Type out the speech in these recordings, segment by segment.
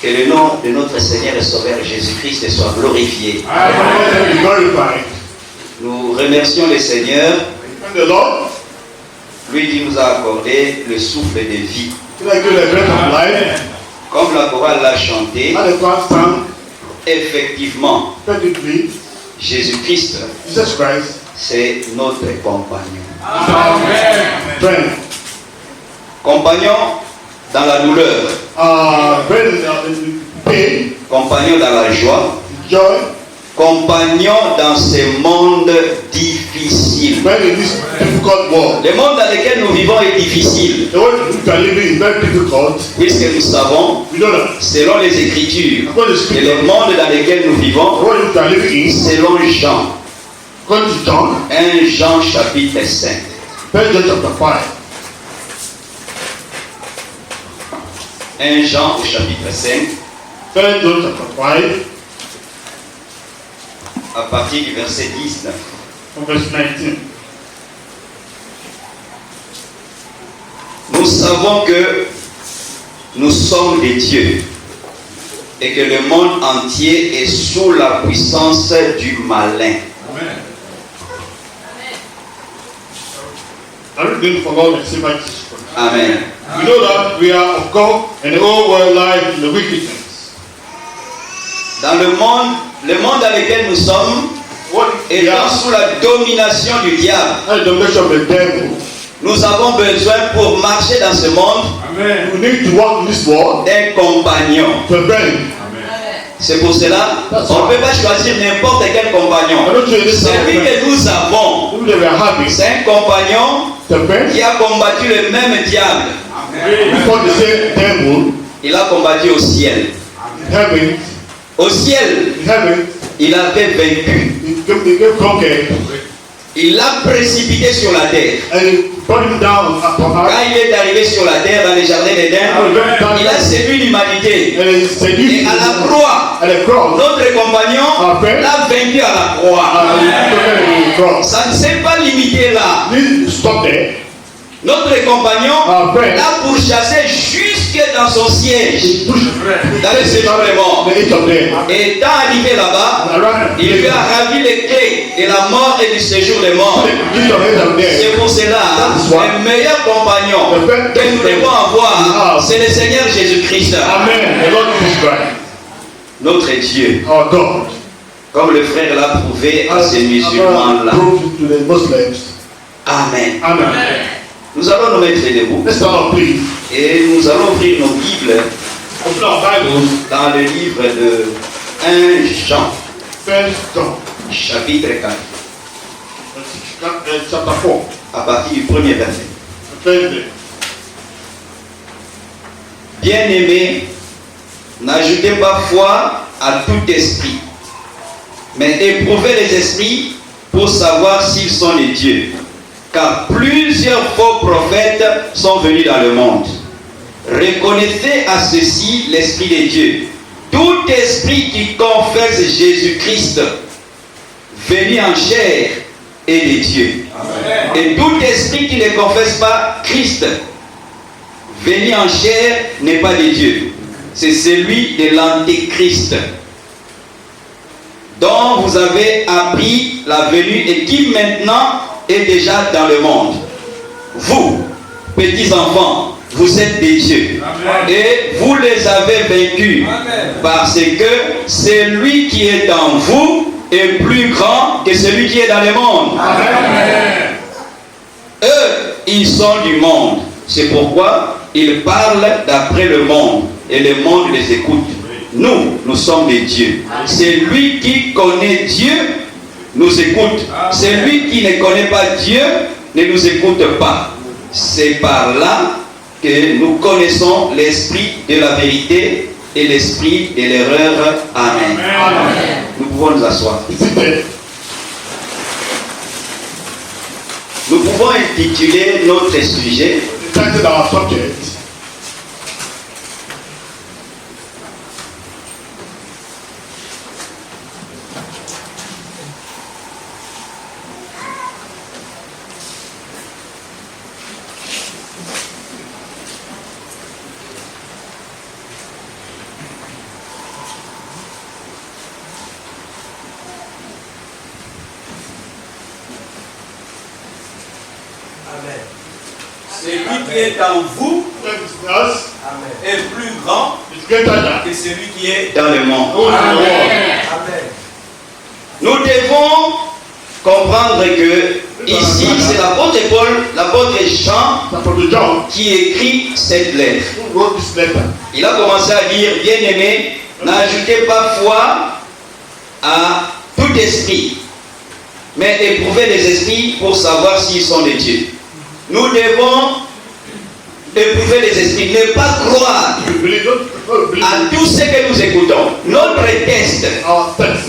Que le nom de notre Seigneur et Sauveur Jésus-Christ soit glorifié. Nous remercions le Seigneur. Lui qui nous a accordé le souffle de vie. Comme la chorale l'a chanté, effectivement, Jésus-Christ, c'est notre compagnon. Amen. Compagnon dans la douleur, compagnon dans la joie, compagnon dans ce monde difficile. Le monde dans lequel nous vivons est difficile. Puisque nous savons, selon les Écritures, que le monde dans lequel nous vivons, selon Jean, 1 Jean chapitre 5. 1 Jean au chapitre 5. À partir du verset 19. Nous savons que nous sommes des dieux et que le monde entier est sous la puissance du malin. Amen. We know that we are of God and the whole world lies in the wickedness. Dans le monde dans lequel nous sommes est sous la domination du diable. Nous avons besoin pour marcher dans ce monde d'un compagnon. C'est pour cela on ne peut pas choisir n'importe quel compagnon. Celui que nous avons, c'est un compagnon qui a combattu le même diable. Il a combattu au ciel. Au ciel, il avait vaincu. Il l'a précipité sur la terre. Quand il est arrivé sur la terre dans les jardins d'Éden, il a séduit l'humanité. Et à la croix, notre compagnon l'a vaincu à la croix. Ça ne s'est pas limité là. Notre compagnon l'a pourchassé jusque dans son siège, dans le séjour des morts. Et étant arrivé là-bas, il lui a ravi les clés de la mort et du séjour des morts. C'est pour cela, le meilleur compagnon que nous devons avoir, c'est le Seigneur Jésus-Christ. Notre Dieu. Comme le frère l'a prouvé à ces musulmans-là. Amen. Nous allons nous mettre debout et nous allons ouvrir nos Bibles dans le livre de 1 Jean, chapitre 4, à partir du premier verset. Bien-aimés, n'ajoutez pas foi à tout esprit, mais éprouvez les esprits pour savoir s'ils sont les dieux. Car plusieurs faux prophètes sont venus dans le monde. Reconnaissez à ceci l'Esprit de Dieu. Tout esprit qui confesse Jésus-Christ, venu en chair, est de Dieu. Amen. Et tout esprit qui ne confesse pas Christ, venu en chair, n'est pas de Dieu. C'est celui de l'Antéchrist, dont vous avez appris la venue et qui maintenant est déjà dans le monde. Vous, petits enfants, vous êtes des dieux. Amen. Et vous les avez vaincus. Amen. Parce que celui qui est en vous est plus grand que celui qui est dans le monde. Amen. Eux, ils sont du monde. C'est pourquoi ils parlent d'après le monde et le monde les écoute. Nous sommes des dieux. Celui qui connaît Dieu nous écoute. Celui qui ne connaît pas Dieu ne nous écoute pas. C'est par là que nous connaissons l'esprit de la vérité et l'esprit de l'erreur. Amen. Amen. Nous pouvons nous asseoir. Nous pouvons intituler notre sujet Celui qui est en vous est plus grand que celui qui est dans le monde. Nous devons comprendre que ici c'est l'apôtre Paul, l'apôtre Jean qui écrit cette lettre. Il a commencé à dire, bien-aimés, n'ajoutez pas foi à tout esprit, mais éprouvez les esprits pour savoir s'ils sont de Dieu. Nous devons éprouver les esprits, ne pas croire à tout ce que nous écoutons. Notre test,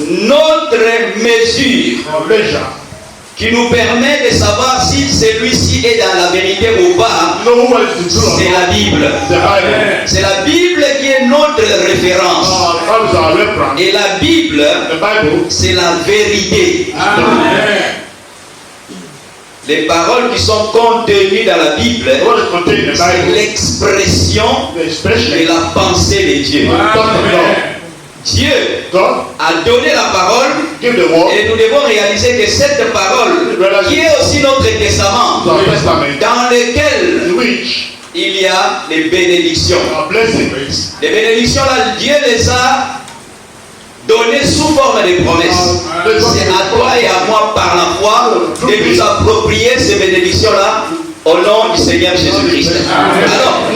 notre mesure qui nous permet de savoir si celui-ci est dans la vérité ou pas, c'est la Bible. C'est la Bible qui est notre référence. Et la Bible, c'est la vérité. Les paroles qui sont contenues dans la Bible, c'est l'expression de la pensée de Dieu. Dieu a donné la parole et nous devons réaliser que cette parole, qui est aussi notre testament, dans lequel il y a les bénédictions. Les bénédictions là, Dieu les a données sous forme de promesses. C'est à toi et à moi par la foi de nous approprier ces bénédictions là au nom du Seigneur Jésus-Christ. Alors,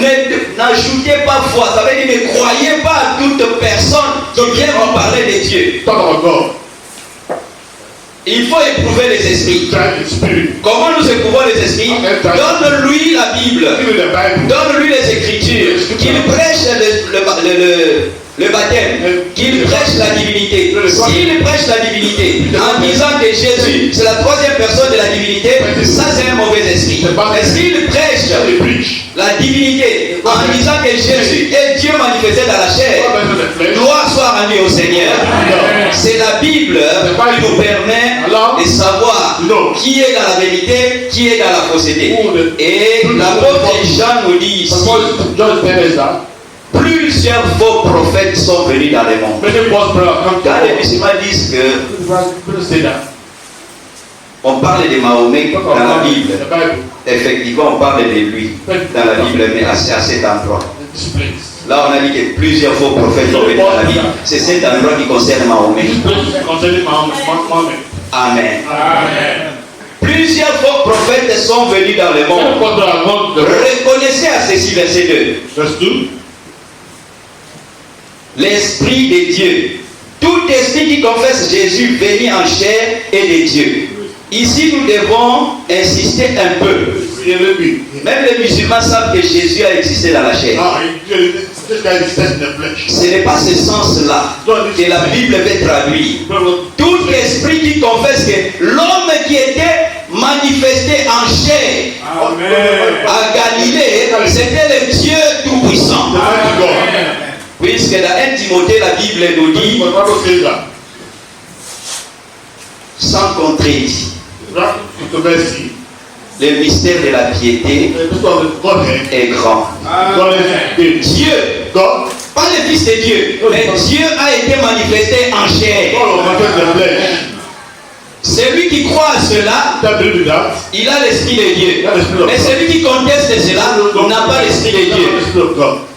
n'ajoutez pas foi. Ça veut dire ne croyez pas à toute personne qui vient vous parler de Dieu. Il faut éprouver les esprits. Comment nous éprouvons les esprits? Donne-lui la Bible. Donne-lui les Écritures. Qu'il prêche le baptême, qu'il prêche la divinité. S'il prêche la divinité en disant que Jésus c'est la troisième personne de la divinité, ça c'est un mauvais esprit. Mais s'il prêche la divinité en disant que Jésus est Dieu manifesté dans la chair, gloire soit rendue au Seigneur. C'est la Bible qui nous permet de savoir qui est dans la vérité, qui est dans la fausseté. Et l'apôtre Jean nous dit ici, plusieurs faux prophètes sont venus dans le monde. Quand les musulmans disent que on parle de Mahomet dans la Bible, effectivement on parle de lui dans la Bible, mais à cet endroit. Là on a dit que plusieurs faux prophètes sont venus dans la Bible. C'est cet endroit qui concerne Mahomet. Amen. Plusieurs faux prophètes sont venus dans le monde. Reconnaissez à ceci, verset 2. L'Esprit de Dieu. Tout esprit qui confesse Jésus venu en chair est de Dieu. Ici, nous devons insister un peu. Même les musulmans savent que Jésus a existé dans la chair. Ce n'est pas ce sens-là que la Bible veut traduire. Tout esprit qui confesse que l'homme qui était manifesté en chair à Galilée, c'était le Dieu Tout-Puissant. Puisque dans 1 Timothée, la Bible nous dit, sans contredit, le mystère de la piété est grand. Dieu, pas le Fils de Dieu, mais Dieu a été manifesté en chair. Celui qui croit à cela, il a l'Esprit de Dieu. Mais celui qui conteste cela n'a pas l'Esprit de Dieu.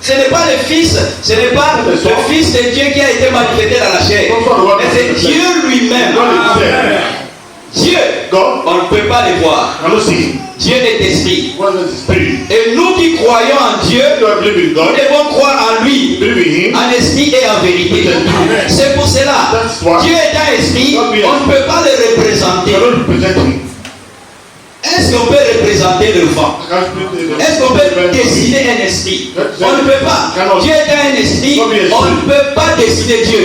Ce n'est pas le Fils, ce n'est pas le Fils de Dieu qui a été manifesté dans la chair. Mais c'est Dieu lui-même. Dieu, on ne peut pas le voir. Dieu est esprit. Et nous qui croyons en Dieu, nous devons croire en lui, en esprit et en vérité. C'est pour cela, Dieu est un esprit, on ne peut pas le représenter. Est-ce qu'on peut représenter le vent? Est-ce qu'on peut dessiner un esprit? On ne peut pas. Dieu est un esprit, on ne peut pas dessiner Dieu.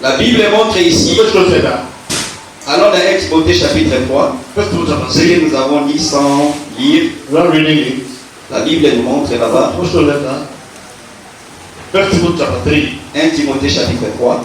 La Bible montre ici, allons dans 1 Timothée chapitre 3, ce que nous avons dit sans lire, la Bible nous montre là-bas. 1 Timothée chapitre 3.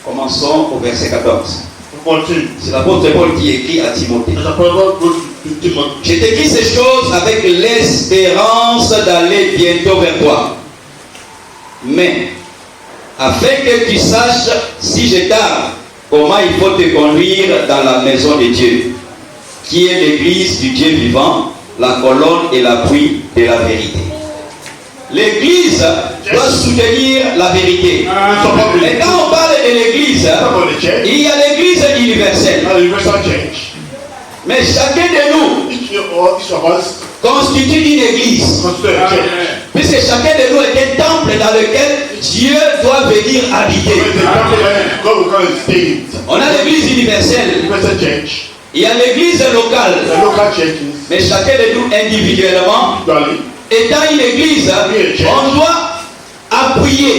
Commençons au verset 14. 14. C'est l'apôtre Paul qui écrit à Timothée. As Paul goes to Timothy. Je t'écris ces choses avec l'espérance d'aller bientôt vers toi. Mais, afin que tu saches, si je tarde, comment il faut te conduire dans la maison de Dieu, qui est l'église du Dieu vivant, la colonne et l'appui de la vérité. L'église doit soutenir la vérité. Et quand on parle de l'église, il y a l'église universelle. Mais chacun de nous constitue une église. Puisque chacun de nous est un temple dans lequel Dieu doit venir habiter. On a l'église universelle. Il y a l'église locale. Mais chacun de nous individuellement, étant une église, on doit appuyer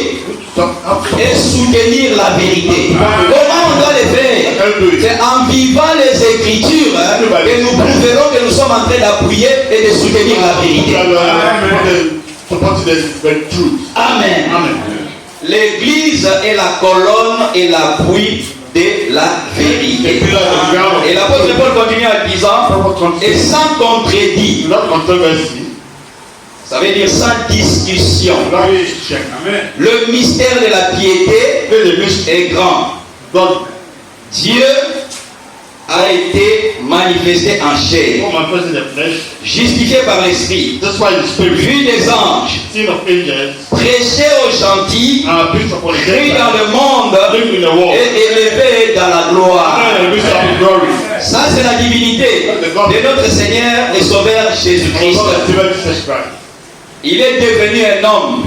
et soutenir la vérité. Comment on doit le faire? C'est en vivant les Écritures que nous prouverons que nous sommes en train d'appuyer et de soutenir la vérité. Amen. L'église est la colonne et l'appui de la vérité. Et l'apôtre Paul continue en disant, et sans contredit. Ça veut dire sans discussion. Le mystère de la piété est grand. Dieu a été manifesté en chair, justifié par l'Esprit, vu des anges, prêché aux gentils, cru dans le monde et élevé dans la gloire. Ça, c'est la divinité de notre Seigneur et Sauveur Jésus-Christ. Il est devenu un homme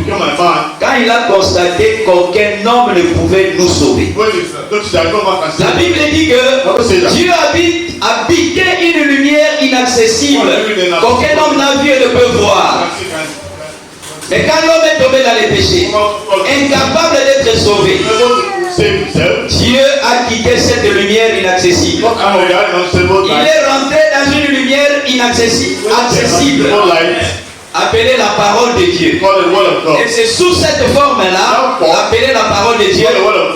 quand il a constaté qu'aucun homme ne pouvait nous sauver. La Bible dit que Dieu habitait une lumière inaccessible qu'aucun homme n'a vu et ne peut voir. Mais quand l'homme est tombé dans les péchés, incapable d'être sauvé, Dieu a quitté cette lumière inaccessible. Il est rentré dans une lumière inaccessible, accessible, appelée la parole de Dieu. Et c'est sous cette forme-là, appelée la parole de Dieu,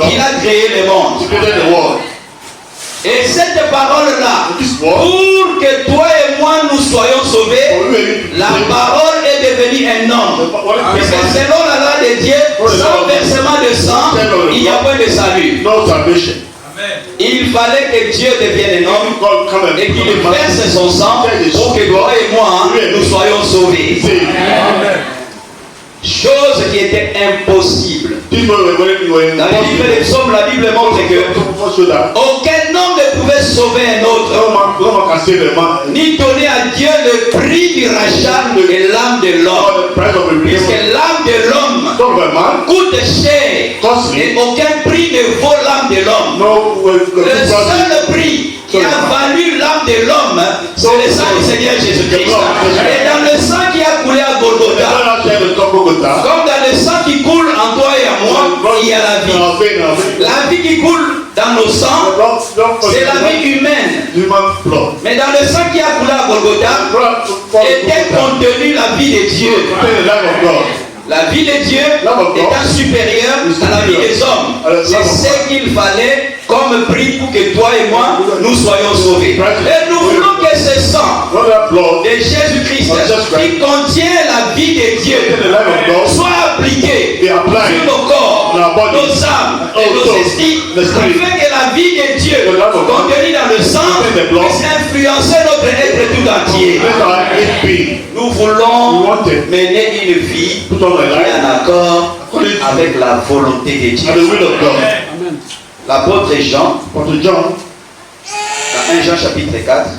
qu'il a créé le monde. Et cette parole-là, pour que toi et moi nous soyons sauvés, la parole est devenue un homme. Parce que selon la loi de Dieu, sans versement de sang, il n'y a pas de salut. Il fallait que Dieu devienne un homme et qu'il verse son sang pour que toi et moi nous soyons sauvés. Chose qui était impossible. Dans le livre des Psaumes, la Bible montre que aucun homme ne pouvait sauver un autre, ni donner à Dieu le prix du rachat de l'âme de l'homme. Puisque l'âme de l'homme coûte cher et aucun prix ne vaut l'âme de l'homme. Le seul prix qui a valu l'âme de l'homme, c'est le sang du Seigneur Jésus-Christ. Et dans le sang qui a coulé à Golgotha, comme dans le sang qui coule en toi et en moi, il y a la vie. La vie qui coule dans nos sangs, c'est la vie humaine. Mais dans le sang qui a coulé à Golgotha, était contenue la vie de Dieu. La vie de Dieu étant supérieure à la vie des hommes. C'est ce qu'il fallait comme prix pour que toi et moi nous soyons sauvés. Et nous voulons que ce sang de Jésus-Christ qui contient la vie de Dieu soit appliqué sur nos corps, nos âmes et nos esprits, afin que la vie de Dieu contenue dans le sang puisse influencer notre être tout entier. Nous voulons mener une vie qui est en accord avec la volonté de Dieu. L'apôtre Jean, dans 1 Jean chapitre 4,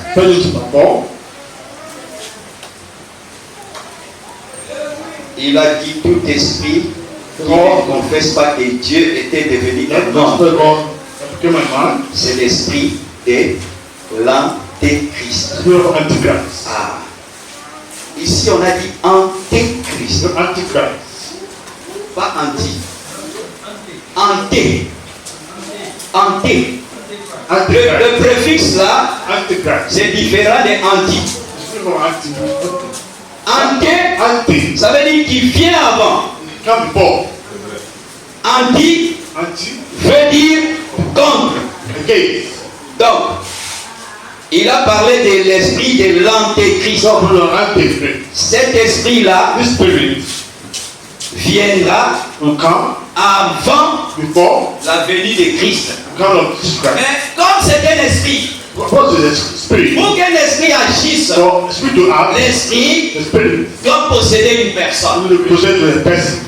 il a dit tout esprit qui ne confesse pas que Dieu était devenu un homme, c'est l'esprit de l'antéchrist. Ah. Ici on a dit antéchrist. Pas anti. Anté. Anté. Le préfixe là, c'est différent de anti. Anté, ça veut dire qu'il vient avant. Anti, Anti. veut dire contre. Against. Donc, il a parlé de l'esprit de l'antéchrist. So for the Antichrist. Cet esprit-là This spirit viendra will come avant before la venue de Christ. the coming of Jesus Christ. Mais comme c'est un esprit, What's the spirit? pour qu'un esprit agisse, For the spirit to act, l'esprit the spirit doit posséder une personne. will possess the person.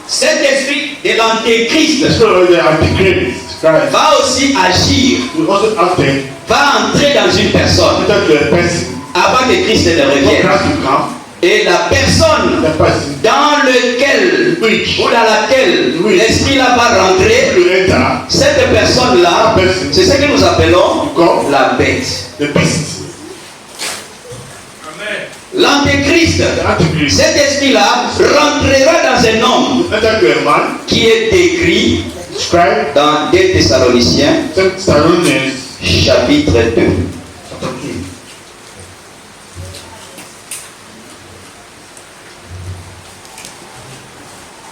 Cet esprit de l'antéchrist The spirit of the Antichrist Christ va aussi agir, will also act va entrer dans une personne enter to a person. avant que Christ ne For revienne. Christ to come, Et la personne the person dans lequel which ou dans laquelle Oui. l'esprit là va rentrer, will enter cette personne-là, c'est ce que nous appelons God, la bête. the beast. L'antéchrist, The Antichrist cet esprit-là rentrera dans un homme will enter to a man qui est décrit described dans 2 Thessaloniciens 2 Thessalonians chapitre 2. chapter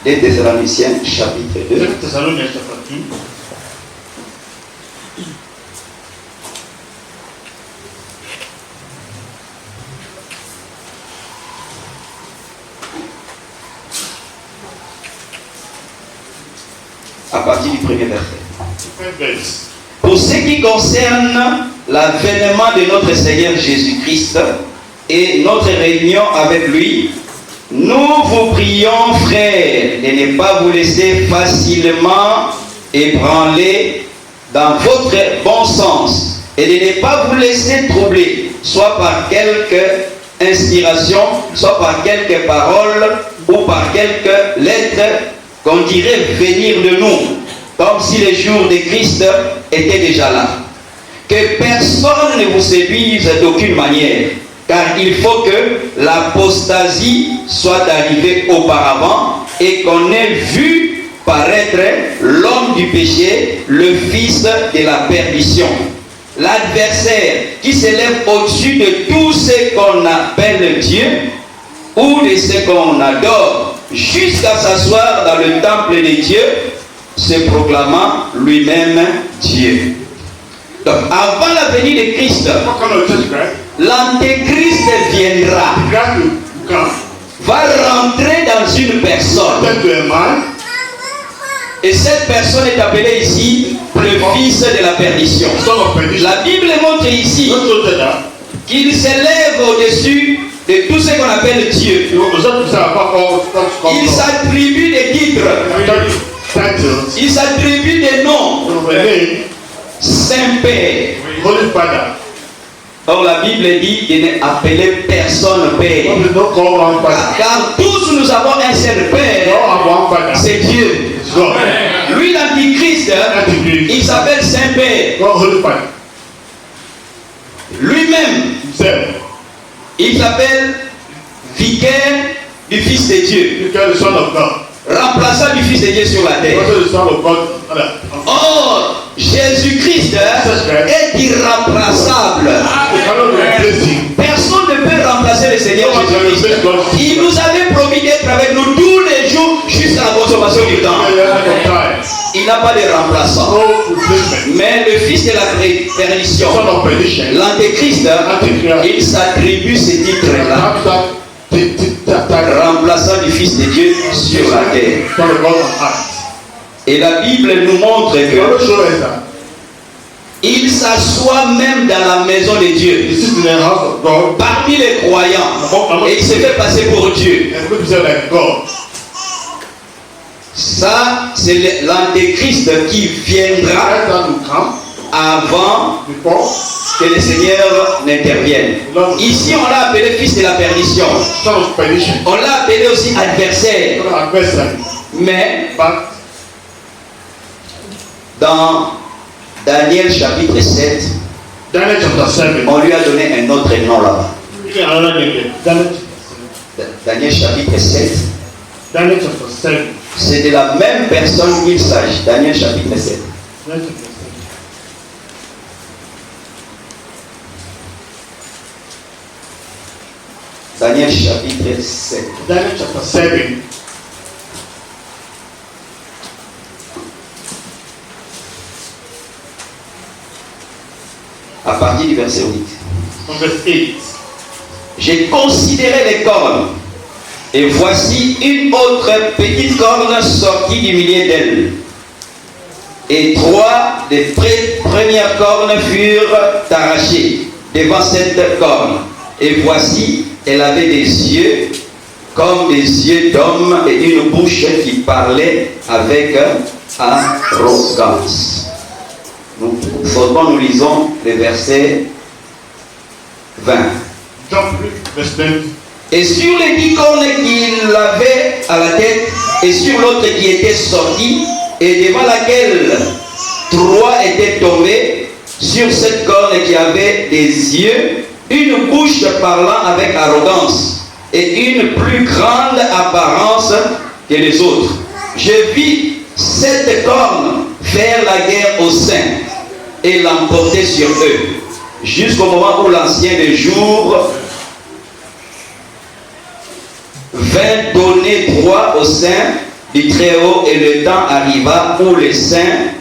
2. 2 Thessaloniciens chapitre 2. 2 Thessalonians chapter 2. À partir du premier verset. First verse. Pour ce qui concerne l'avènement de notre Seigneur Jésus-Christ et notre réunion avec lui, nous vous prions, frères, de ne pas vous laisser facilement ébranler dans votre bon sens et de ne pas vous laisser troubler, soit par quelque inspiration, soit par quelques paroles ou par quelques lettres qu'on dirait venir de nous, comme si les jours de Christ étaient déjà là. Que personne ne vous séduise d'aucune manière, car il faut que l'apostasie soit arrivée auparavant et qu'on ait vu paraître l'homme du péché, le fils de la perdition. L'adversaire qui s'élève au-dessus de tout ce qu'on appelle Dieu ou de ce qu'on adore, jusqu'à s'asseoir dans le temple de Dieu, se proclamant lui-même Dieu. Donc, avant la venue de Christ, What kind of Jesus Christ? l'antéchrist viendra, Christ will come, va rentrer dans une personne. enter to a man, Et cette personne est appelée ici le fils de la perdition. son of perdition. La Bible montre ici Not so that qu'il s'élève au-dessus de tout ce qu'on appelle Dieu. you was not to say about all that's Il come s'attribue des titres, from titles, il s'attribue des noms. of a name, Saint-Père. Holy Father. Or la Bible dit de n'appeler personne Père. God will not call one Father. Car tous nous avons un seul We Père, all have one Father. c'est Dieu. It's God. Lui, l'antichrist, Antichrist. il s'appelle Saint-Père. God, Holy Father. Lui-même, Himself. il s'appelle vicaire du Fils de Dieu, He became the Son of God. remplaçant du Fils de Dieu sur la terre. Also the Son of God. Or, Jésus-Christ est irremplaçable. You cannot replace Him. Personne ne peut remplacer le Seigneur No one can Jésus-Christ. replace God. Il nous avait promis d'être avec nous tous les jours jusqu'à la consommation du temps. Il n'a pas de remplaçant. No replacement. Mais le fils de la perdition, Son of perdition. l'antéchrist, il s'attribue ce titre-là, remplaçant du Fils de Dieu sur la terre. Son of God on earth. Et la Bible nous montre The Bible que shows us that il s'assoit même dans la maison de He Dieu, sits in the house of God parmi les croyants, et il se fait passer pour Dieu. and people say like God. Ça, c'est l'antéchrist qui viendra Christ that will come avant before que le Seigneur n'intervienne. Ici, on l'a appelé fils de la perdition. Son of perdition. On l'a appelé aussi adversaire. Son of adversary. Mais But dans Daniel chapitre 7, Daniel chapter 7. on lui a donné un autre nom là-bas. You can another name there. Daniel chapter 7. Daniel chapitre 7, Daniel chapter 7. c'est de la même personne qu'il s'agit. Daniel chapitre 7. Daniel chapter 7. Daniel chapitre 7. Daniel chapter 7. partir du verset 8. From verse 8. J'ai considéré les cornes, et voici une autre petite corne sortie du milieu d'elles. Et 3 des premières cornes furent arrachées devant cette corne. Et voici, elle avait des yeux comme des yeux d'homme et une bouche qui parlait avec arrogance. Nous lisons le verset 20. Jump, verse 20. Et sur les 10 cornes qu'il avait à la tête, et sur l'autre qui était sortie, et devant laquelle 3 étaient tombés, sur cette corne qui avait des yeux, une bouche parlant avec arrogance, et une plus grande apparence que les autres. Je vis cette corne faire la guerre aux saints, et l'emporter sur eux, jusqu'au moment où l'ancien des jours vint donner droit aux saints du Très-Haut, et le temps arriva où les saints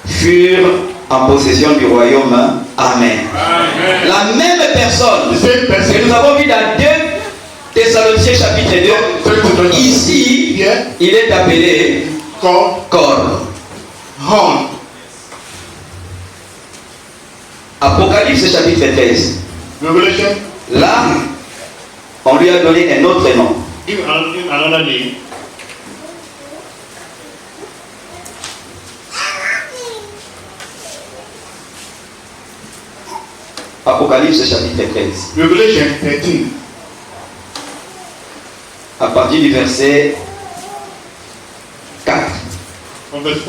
furent en possession du royaume. Amen. Amen. La même personne que nous avons vu dans 2 Thessaloniciens chapitre 2, ici, il est appelé corps. Apocalypse chapitre 13. Là, on lui a donné un autre nom. Apocalypse chapitre 13. Revelation 13. À partir du verset 4.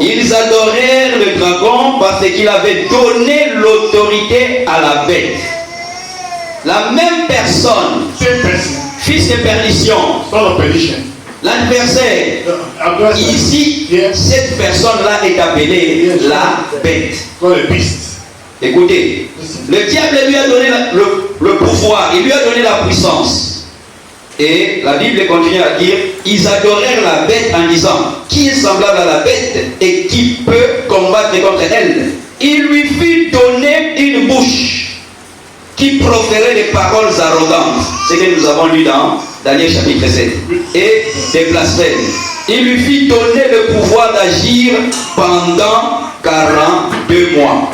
Ils adorèrent le dragon parce qu'il avait donné l'autorité à la bête. La même personne, fils de perdition, l'adversaire, ici, cette personne-là est appelée la bête. Écoutez, le diable lui a donné le pouvoir, il lui a donné la puissance. Et la Bible continue à dire, ils adorèrent la bête en disant, qui est semblable à la bête et qui peut combattre contre elle? Il lui fut donné une bouche qui proférait des paroles arrogantes. C'est ce que nous avons lu dans Daniel chapitre 7. Et des blasphèmes. Il lui fit donner le pouvoir d'agir pendant 42 mois.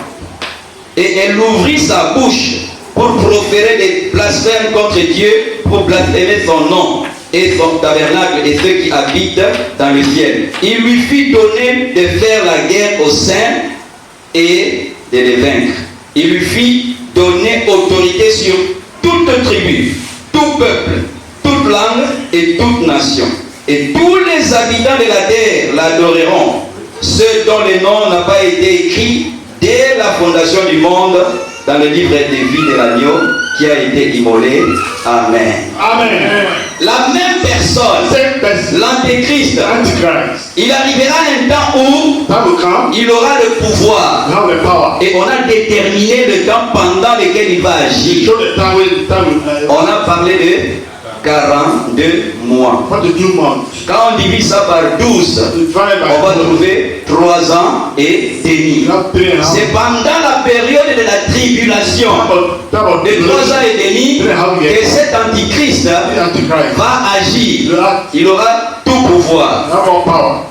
Et elle ouvrit sa bouche pour proférer des blasphèmes contre Dieu, pour blasphémer son nom et son tabernacle et ceux qui habitent dans le ciel. Il lui fit donner de faire la guerre aux saints et de les vaincre. Il lui fit donner autorité sur toute tribu, tout peuple, toute langue et toute nation. Et tous les habitants de la terre l'adoreront, ceux dont le nom n'a pas été écrit dès la fondation du monde dans le livre des vies de l'agneau qui a été immolé. Amen. Amen. La même personne, l'antéchrist, il arrivera un temps où il aura le pouvoir. Et on a déterminé le temps pendant lequel il va agir. On a parlé de 42 mois. Quand on divise ça par 12, on va trouver 3 ans et demi. C'est pendant la période de la tribulation de 3 ans et demi que cet antichrist va agir. Il aura tout pouvoir.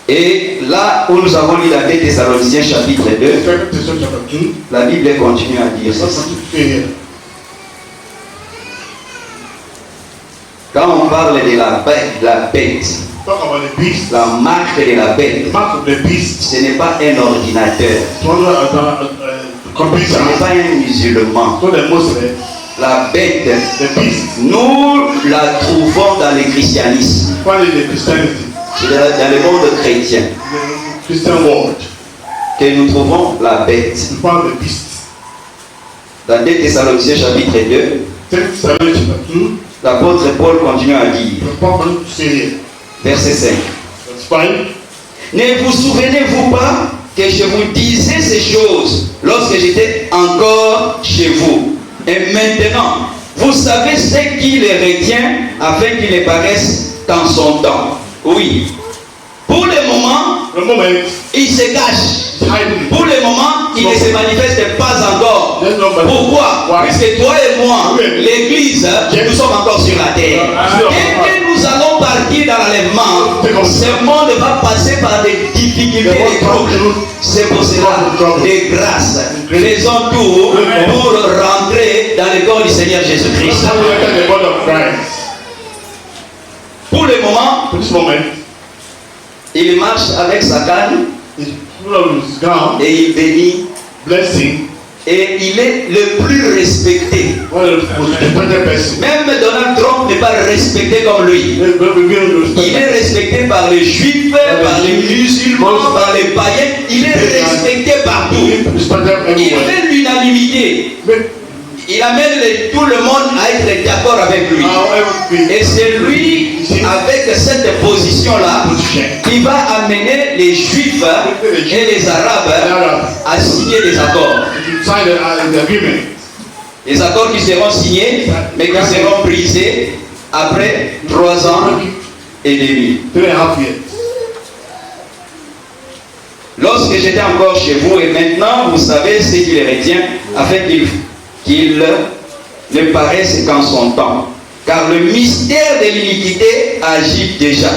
Et là où nous avons lu la 2 Thessaloniciens chapitre 2, la Bible continue à dire ceci. Quand on parle de la bête, la marque de la bête, ce n'est pas un ordinateur, ce n'est pas un musulman. La bête, nous la trouvons dans le christianisme, c'est dans le monde chrétien que nous trouvons la bête. Dans 2 Thessaloniciens chapitre 2, l'apôtre Paul continue à dire, verset 5. Ne vous souvenez-vous pas que je vous disais ces choses lorsque j'étais encore chez vous? Et maintenant, vous savez ce qui les retient afin qu'ils les paraissent dans son temps. Oui. Pour le moment, il se cache. Pour le moment, il ne se manifeste pas encore. Pourquoi? Puisque toi et moi, l'église, nous sommes encore sur la terre. Dès que nous allons partir dans l'enlèvement, ce monde va passer par des difficultés, des troubles. C'est pour cela, des grâces. Faisons tout pour rentrer dans le corps du Seigneur Jésus-Christ. Pour le moment, il marche avec sa canne et il bénit. Et il est le plus respecté. Même Donald Trump n'est pas respecté comme lui. Il est respecté par les juifs, par les musulmans, par les païens. Il est respecté partout. Il fait l'unanimité. Il amène tout le monde à être d'accord avec lui. Et c'est lui, avec cette position-là, qui va amener les Juifs et les Arabes à signer des accords. Les accords qui seront signés, mais qui seront brisés après 3 ans et demi. Lorsque j'étais encore chez vous, et maintenant, vous savez ce qu'il retient, afin qu'il ne paraisse qu'en son temps. Car le mystère de l'iniquité agit déjà.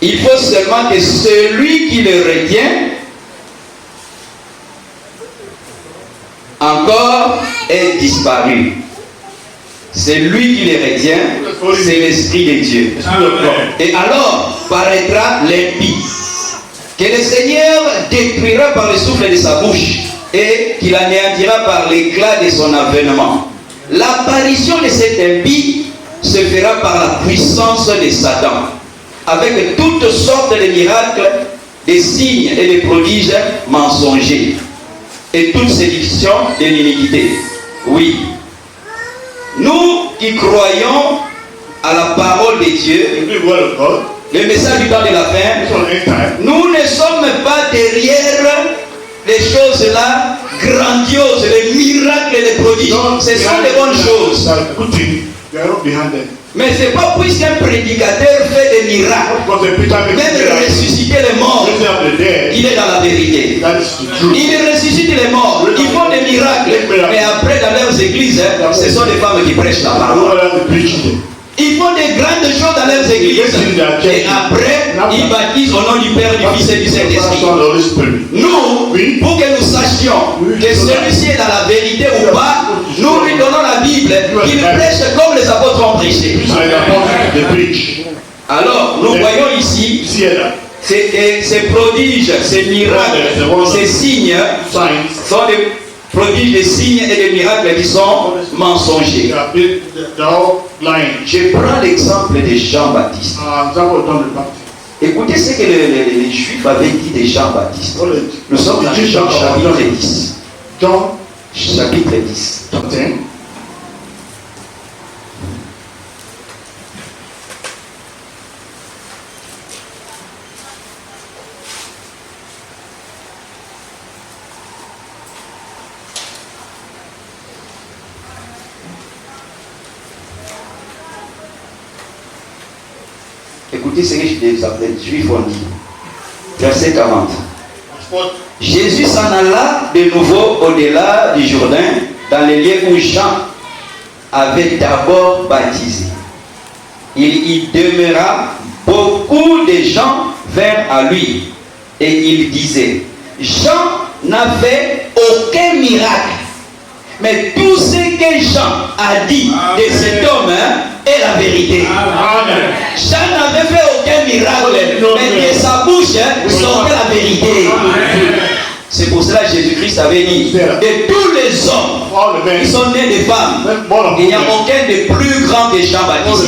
Il faut seulement que celui qui le retient encore ait disparu. C'est lui qui le retient, c'est l'Esprit de Dieu. Et alors paraîtra l'impie, que le Seigneur détruira par le souffle de sa bouche et qu'il anéantira par l'éclat de son avènement. L'apparition de cet impie se fera par la puissance de Satan, avec toutes sortes de miracles, des signes et des prodiges mensongers, et toute séduction de l'iniquité. Oui, nous qui croyons à la parole de Dieu, le message du temps de la fin, nous ne sommes pas derrière les choses là grandioses, les miracles et les prodiges. Ce sont des bonnes choses. Mais ce n'est pas puisqu'un prédicateur fait des miracles, même ressusciter les morts, il est dans la vérité. Il ressuscite les morts, ils font des miracles, mais après dans leurs églises, ce sont des femmes qui prêchent la parole. Ils font des grandes choses dans leurs églises. Et après, ils baptisent au nom du Père, du Fils et du Saint-Esprit. Nous, pour que nous sachions que celui-ci est dans la vérité ou pas, nous lui donnons la Bible, qu'il prêche comme les apôtres ont prêché. Alors, nous voyons ici ces prodiges, ces miracles, ces signes sont des prodiges, des signes et des miracles qui sont mensongers. Je prends l'exemple de Jean-Baptiste. Écoutez ce que les Juifs avaient dit de Jean-Baptiste. Nous sommes dans Jean chapitre 10. Jean chapitre 10. Écoutez ce que les Juifs ont dit. Verset 40. Jésus s'en alla de nouveau au-delà du Jourdain, dans les lieux où Jean avait d'abord baptisé. Il y demeura, beaucoup de gens vinrent à lui, et il disait, Jean n'a fait aucun miracle, mais tout ce que Jean a dit de cet homme est la vérité. Amen. Jean n'avait fait aucun miracle, mais de sa bouche sortait la vérité. C'est pour cela que Jésus-Christ avait dit, de tous les hommes qui sont nés de femmes, il n'y a aucun de plus grand que Jean-Baptiste.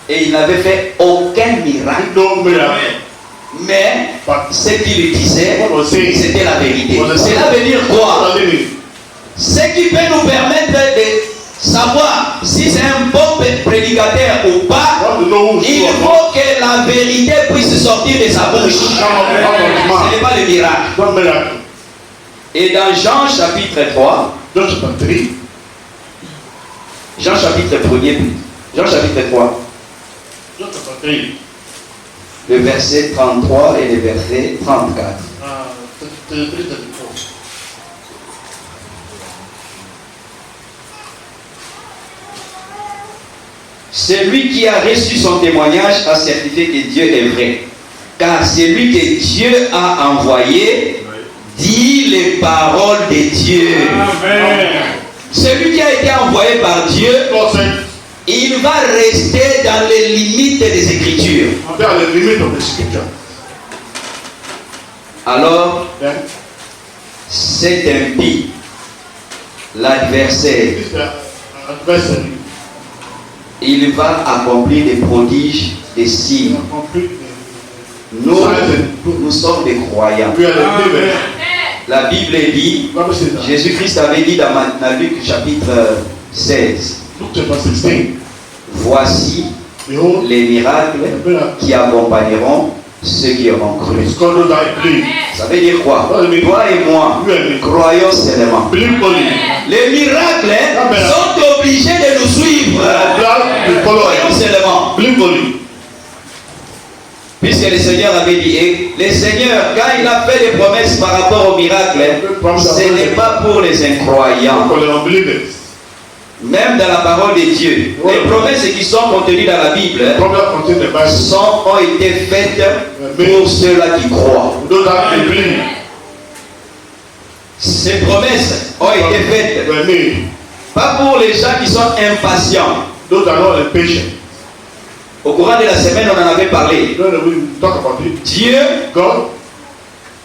Et il n'avait fait aucun miracle. Mais ce qu'il disait, c'était la vérité. Cela veut dire quoi? Ce qui peut nous permettre de savoir si c'est un bon prédicateur ou pas, il faut que la vérité puisse sortir de sa bouche. Ce n'est pas le miracle. Et dans Jean chapitre 3, Jean chapitre 1er, Jean chapitre 3, le verset 33 et le verset 34. Celui qui a reçu son témoignage a certifié que Dieu est vrai. Car celui que Dieu a envoyé dit les paroles de Dieu. Amen. Celui qui a été envoyé par Dieu, God said, il va rester dans les limites des Écritures. they are the limit of the scripture. Alors, Then, cet impie, l'adversaire, this adversary il va accomplir des prodiges, des signes. complete Nous sommes des croyants. we are the believers. La Bible dit, Bible says that. Jésus-Christ avait dit dans Luc chapitre 16, Luke chapter 16. voici Behold, les miracles the miracle qui accompagneront ceux qui auront cru. is called those that believe. Ça veut dire quoi? Toi et moi, You and me. croyons seulement. Believe only. Les miracles sont obligés de nous suivre. Blood will follow Croyons us. seulement. Believe only. Puisque le Seigneur avait dit, et le Seigneur, quand il a fait des promesses par rapport aux miracles, ce n'est pas pour les incroyants. For the unbelievers. Même dans la parole de Dieu, les promesses qui sont contenues dans la Bible Problem contain the Bible. ont été faites pour ceux-là qui croient. Those that believe Ces promesses ont été faites were made. pas pour les gens qui sont impatients. Those are not impatient. Au courant de la semaine, on en avait parlé. You know, we talk about it. Dieu, God,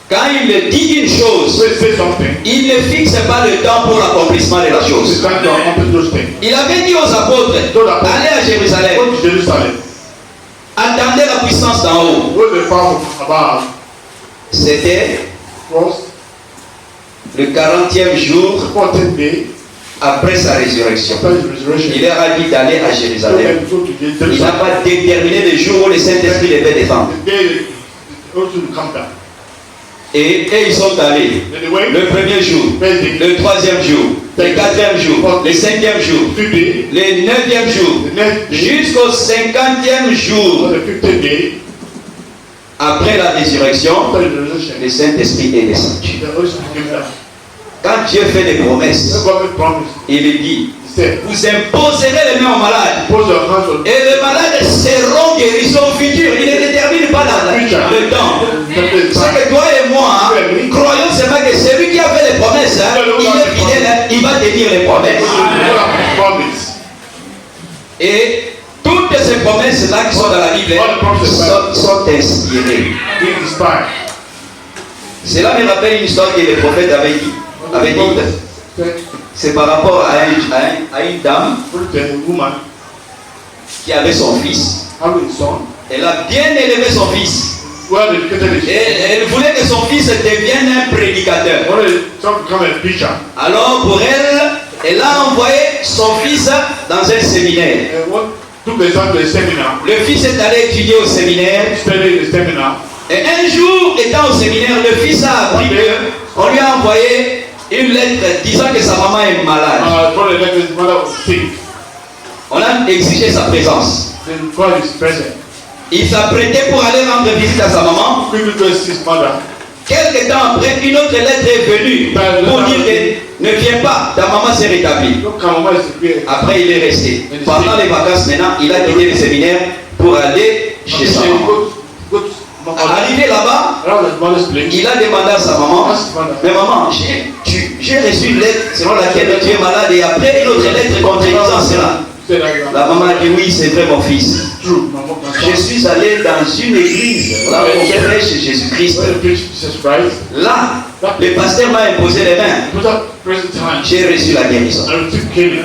quand il dit une chose, when he says something, il ne fixe pas le temps pour l'accomplissement de la it's chose. time to accomplish those things. Il avait dit aux apôtres, allez à Jérusalem, Go to Jerusalem. attendez la puissance d'en haut. Go to the power from above. C'était First, le 40e jour 14th day après sa résurrection. after his resurrection. Il leur a dit d'aller à So Jérusalem. then go to Il n'a Jerusalem. pas déterminé le jour où le Saint-Esprit devait descendre. The day also to come down. Et ils sont allés. Then they went. Le premier jour, First day, le troisième jour, le quatrième jour, le cinquième jour, fifth day, le neuvième jour, the next day, jusqu'au 50e on jour the 15th day après la résurrection, after the resurrection. le Saint-Esprit est descendu. The Holy Spirit came down. Quand Dieu fait des promesses, The government promised. il dit, He said, vous imposerez les mains aux malades pose your hands on et les malades seront guéris au futur. Il ne détermine pas le temps. C'est que toi et moi, croyons seulement que celui qui a fait les promesses, il est fidèle, il va tenir les promesses. promise. Et toutes ces promesses-là qui sont dans la Bible sont inspirées. Being inspired. Cela me rappelle une histoire que le prophète avait dit. C'est par rapport à une dame The woman qui avait son fils. having a son. Elle a bien élevé son fils. Well educated is. Et elle voulait que son fils devienne un prédicateur. Wanted to become a preacher. Alors pour elle, elle a envoyé son fils dans un séminaire. And what took the son to a seminar. Le fils est allé étudier au séminaire. Studied in the seminar. Et un jour, étant au séminaire, le fils a appris qu'on lui a envoyé une lettre disant que sa maman est malade. For the letter, his mother was sick. On a exigé sa présence. Then God is present. Il s'apprêtait pour aller rendre visite à sa maman. Quickly to his mother. Quelque temps après, une autre lettre est venue pour dire que ne viens pas, ta maman s'est rétablie. Look, Mama is here. Après, il est resté. Pendant les vacances, maintenant, il a quitté le séminaire pour aller chez sa maman. Go to Arrivé là-bas, around his mother's place. il a demandé à sa maman, Ask his mother. mais maman, j'ai reçu une lettre selon laquelle tu es malade et après une autre lettre contredisant cela. Say that you are La maman a dit oui, c'est vrai mon fils. true. My Je suis allé dans une église, là où on prêche Jésus-Christ. When you preach Jesus Christ, Là, le pasteur m'a imposé les mains. put up present time. J'ai reçu la guérison. I received healing.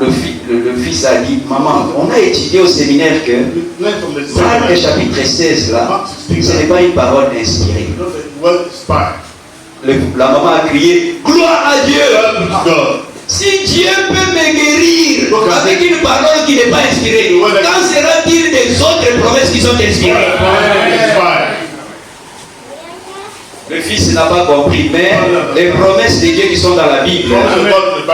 Le fils a dit, maman, on a étudié au séminaire que Learn from the Marc seminar. chapitre 16 là, ce n'est pas une parole inspirée. Not a well inspired. La maman a crié, gloire à Dieu. Glory to God. Si Dieu peut me guérir avec une parole qui n'est pas inspirée, quand sera-t-il des autres promesses qui sont inspirées? Inspired. Le fils n'a pas compris, mais les promesses de Dieu qui sont dans la Bible,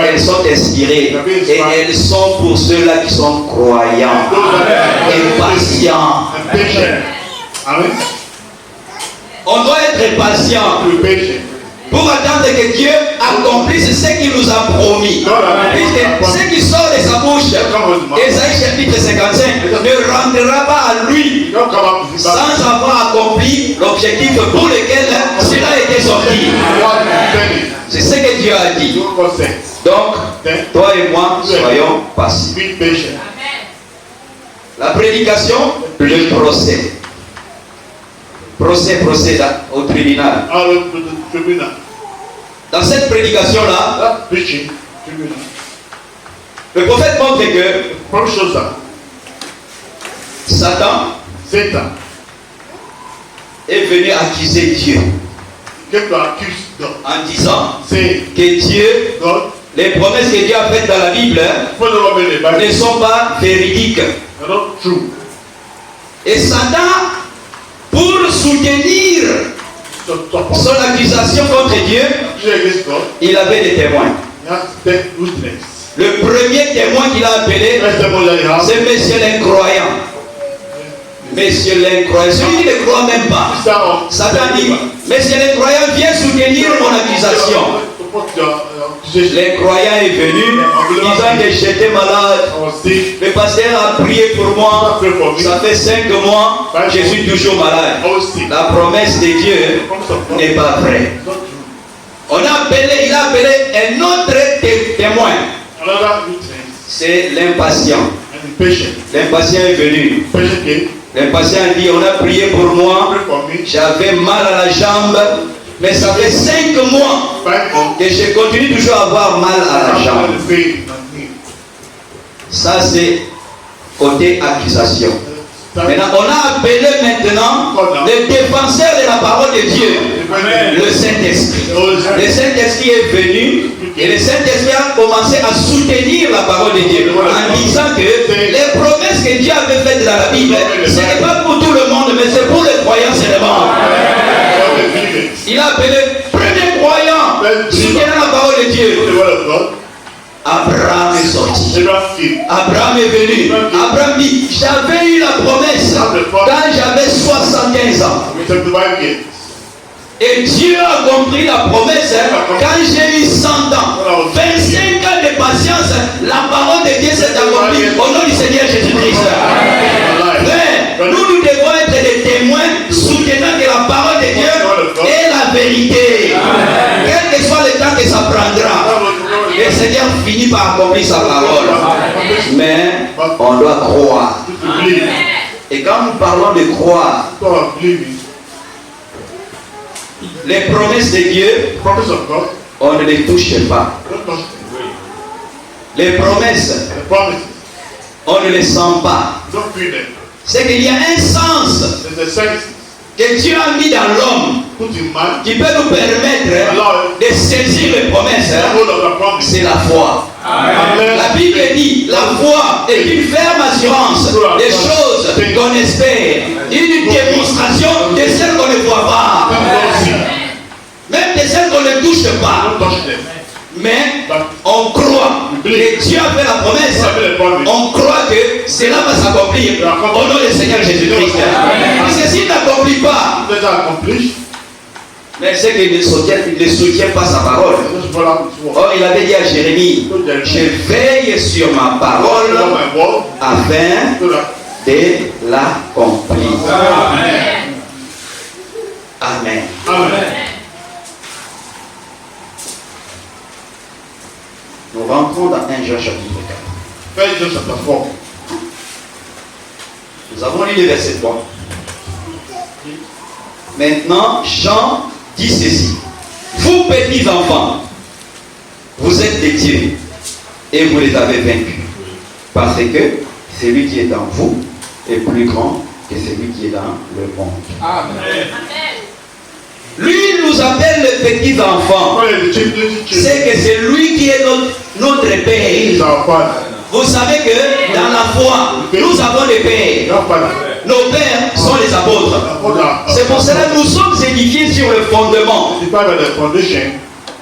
elles sont inspirées et elles sont pour ceux-là qui sont croyants, impatients. And patient. Amen. On doit être patient To be patient. pour attendre que Dieu accomplisse ce qu'il nous a promis. Puisque ce qui sort de sa bouche, Ésaïe chapitre 55, ne rentrera pas à lui Don't come up with sans that. avoir accompli l'objectif pour lequel cela a été sorti. What you intended. C'est ce que Dieu a dit. Do God says. Donc, toi et moi, soyons patients. Be patient. La prédication, le procès. Procès là, au tribunal. Out of the tribunal. Dans cette prédication-là, That preaching tribunal. le prophète montre que The prophet shows that Satan Satan est venu accuser Dieu came to accuse God. en disant Saying, que Dieu, God, les promesses que Dieu a faites dans la Bible follow the Bible, the ne Bible, sont pas véridiques. are not true. Et Satan, pour soutenir So, support son accusation contre Dieu, against God, il avait des témoins. he has to take witness. Le premier témoin qu'il a appelé, First of all, that he has, c'est Monsieur l'incroyant. Monsieur l'incroyant, celui qui ne croit même pas. Satan dit, Monsieur l'incroyant, viens soutenir mon accusation. Support your accusation. L'incroyant est venu, disant que j'étais malade. I was sick. Le pasteur a prié pour moi. Pray for me. Ça fait 5 mois, je suis toujours malade. I was sick. La promesse de Dieu Promise of God n'est pas vraie. is not true. Il a appelé un autre témoin. Another witness C'est l'impatient. and impatient. L'impatient est venu. Patient came. L'impatient a dit, on a prié pour moi. Pray for me. J'avais mal à la jambe. Mais ça fait 5 mois 5 months. que je continue toujours à avoir mal à la jambe. The faith and me. Ça c'est côté accusation. Maintenant, on a appelé maintenant le défenseur de la parole de Dieu, le Saint-Esprit. Le Saint-Esprit est venu et le Saint-Esprit a commencé à soutenir la parole de Dieu en disant que les promesses que Dieu avait faites dans la Bible, ce n'est pas pour tout le monde, mais c'est pour les croyants seulement. Il a appelé premier croyant soutenant la parole de Dieu. The word of God. Abraham est sorti. Abraham came. Abraham est venu. Abraham dit, j'avais eu la promesse quand j'avais 75 ans. We took the Bible. Et Dieu a compris la promesse quand j'ai eu 100 ans. 25 ans de patience, la parole de Dieu s'est accomplie au nom du Seigneur Jésus-Christ. Mais nous devons être des témoins soutenant que la parole de Dieu est la vérité. Quel que soit le temps que ça prendra, le Seigneur finit par accomplir sa parole. Mais on doit croire. Et quand nous parlons de croire, les promesses de Dieu, Promise of God. on ne les touche pas. Don't touch them. Les promesses, The promises. on ne les sent pas. Don't feel them. C'est qu'il y a un sens There's a sense que Dieu a mis dans l'homme put in man. qui peut nous permettre de saisir les promesses. The hold of the promise. C'est la foi. La Bible dit, la foi est une ferme assurance des choses qu'on espère, une démonstration de celles qu'on ne voit pas, Don't see. même de celles qu'on ne touche pas. Don't touch them. Mais on croit que Dieu a fait la promesse, on croit que cela va s'accomplir au nom du Seigneur Jésus-Christ. Parce que s'il n'accomplit pas, Let that accomplish. mais c'est qu'il ne soutient pas sa parole. Just follow his word. Or, il avait dit à Jérémie, je veille sur ma parole Follow my word. afin So that de l'accomplir. Amen. Amen. Nous rentrons dans 1 Jean chapitre 4. First John chapter 4. Nous avons lu le verset 3. Maintenant, Jean dit ceci. Vous petits enfants, vous êtes des dieux et vous les avez vaincus. Parce que celui qui est en vous est plus grand que celui qui est dans le monde. Amen. Lui nous appelle les petits enfants. C'est que c'est lui qui est notre Père. He's our Father. Vous savez que dans la foi, nous avons des pères. Your Father. Nos pères sont les apôtres. C'est pour cela que nous sommes édifiés sur le fondement The Bible, the foundation,